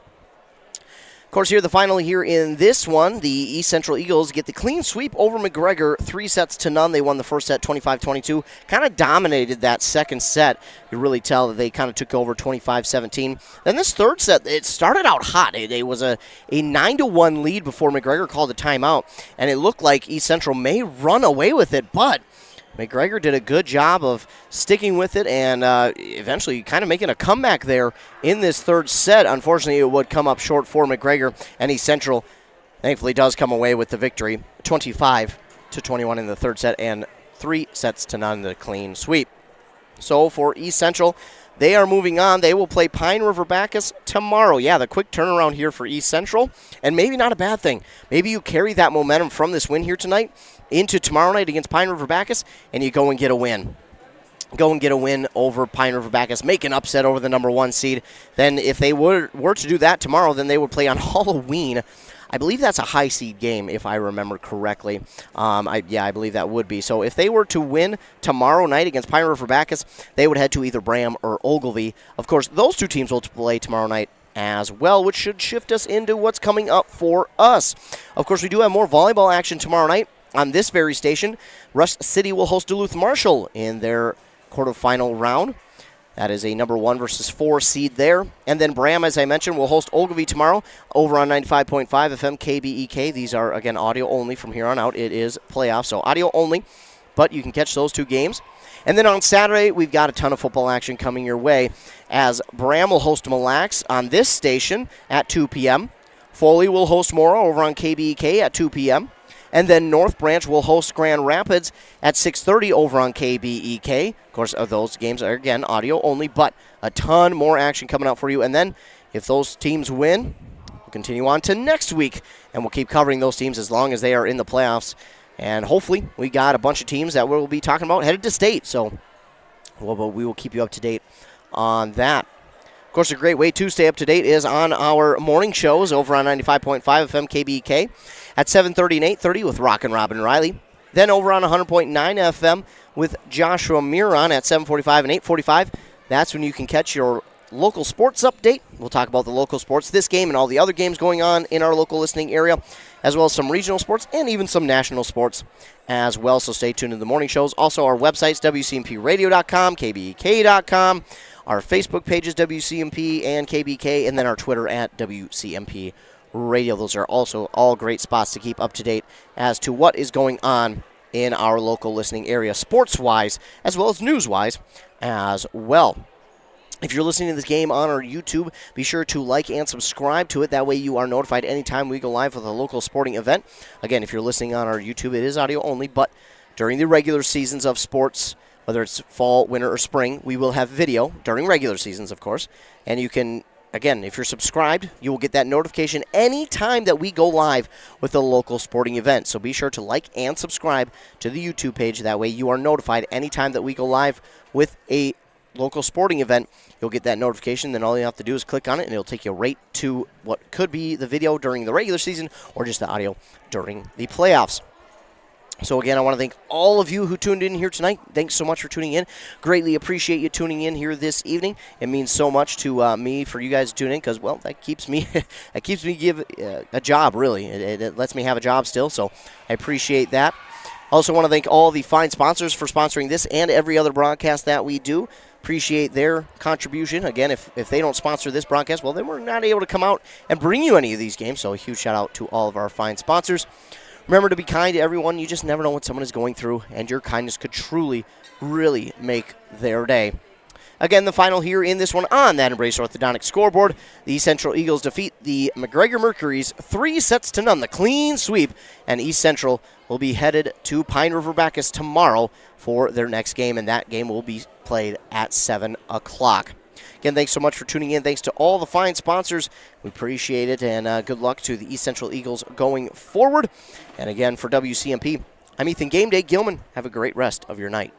Of course, here the final here in this one, the East Central Eagles get the clean sweep over McGregor, 3-0. They won the first set 25-22, kind of dominated that second set. You really tell that they kind of took over 25-17. Then this third set, it started out hot. It was a 9-1 lead before McGregor called a timeout, and it looked like East Central may run away with it, but McGregor did a good job of sticking with it and eventually kind of making a comeback there in this third set. Unfortunately, it would come up short for McGregor, and East Central thankfully does come away with the victory, 25-21 in the third set and 3-0 the clean sweep. So for East Central, they are moving on. They will play Pine River Bacchus tomorrow. Yeah, the quick turnaround here for East Central, and maybe not a bad thing. Maybe you carry that momentum from this win here tonight into tomorrow night against Pine River Bacchus, and you go and get a win. Go and get a win over Pine River Bacchus, make an upset over the number 1 seed. Then if they were to do that tomorrow, then they would play on Halloween. I believe that's a high seed game, if I remember correctly. I believe that would be. So if they were to win tomorrow night against Pine River Bacchus, they would head to either Bram or Ogilvie. Of course, those two teams will play tomorrow night as well, which should shift us into what's coming up for us. Of course, we do have more volleyball action tomorrow night on this very station. Rush City will host Duluth Marshall in their quarterfinal round. That is a number 1 versus 4 seed there. And then Bram, as I mentioned, will host Ogilvie tomorrow over on 95.5 FM KBEK. These are, again, audio only from here on out. It is playoffs, so audio only, but you can catch those two games. And then on Saturday, we've got a ton of football action coming your way as Bram will host Mille Lacs on this station at 2 p.m. Foley will host Morrow over on KBEK at 2 p.m. And then North Branch will host Grand Rapids at 6:30 over on KBEK. Of course, those games are, again, audio only, but a ton more action coming out for you. And then if those teams win, we'll continue on to next week, and we'll keep covering those teams as long as they are in the playoffs. And hopefully we got a bunch of teams that we'll be talking about headed to state. So we will keep you up to date on that. Of course, a great way to stay up to date is on our morning shows over on 95.5 FM KBEK at 7:30 and 8:30 with Rockin' Robin Riley. Then over on 100.9 FM with Joshua Miron at 7:45 and 8:45. That's when you can catch your local sports update. We'll talk about the local sports, this game and all the other games going on in our local listening area, as well as some regional sports and even some national sports as well. So stay tuned to the morning shows. Also, our websites, WCMPradio.com, KBEK.com. Our Facebook pages, WCMP and KBK, and then our Twitter at WCMP Radio. Those are also all great spots to keep up to date as to what is going on in our local listening area, sports-wise, as well as news-wise as well. If you're listening to this game on our YouTube, be sure to like and subscribe to it. That way you are notified anytime we go live with a local sporting event. Again, if you're listening on our YouTube, it is audio only, but during the regular seasons of sports, whether it's fall, winter, or spring, we will have video during regular seasons, of course. And you can, again, if you're subscribed, you will get that notification anytime that we go live with a local sporting event. So be sure to like and subscribe to the YouTube page. That way you are notified anytime that we go live with a local sporting event. You'll get that notification. Then all you have to do is click on it, and it'll take you right to what could be the video during the regular season or just the audio during the playoffs. So, again, I want to thank all of you who tuned in here tonight. Thanks so much for tuning in. Greatly appreciate you tuning in here this evening. It means so much to me for you guys to tune in because, well, that keeps me give a job, really. It lets me have a job still, so I appreciate that. Also want to thank all the fine sponsors for sponsoring this and every other broadcast that we do. Appreciate their contribution. Again, if they don't sponsor this broadcast, well, then we're not able to come out and bring you any of these games. So a huge shout out to all of our fine sponsors. Remember to be kind to everyone. You just never know what someone is going through, and your kindness could truly, really make their day. Again, the final here in this one on that Embrace Orthodontic scoreboard. The East Central Eagles defeat the McGregor Mercuries 3-0. The clean sweep, and East Central will be headed to Pine River Bacchus tomorrow for their next game, and that game will be played at 7 o'clock. Again, thanks so much for tuning in. Thanks to all the fine sponsors. We appreciate it, and good luck to the East Central Eagles going forward. And again, for WCMP, I'm Ethan Game Day Gilman. Have a great rest of your night.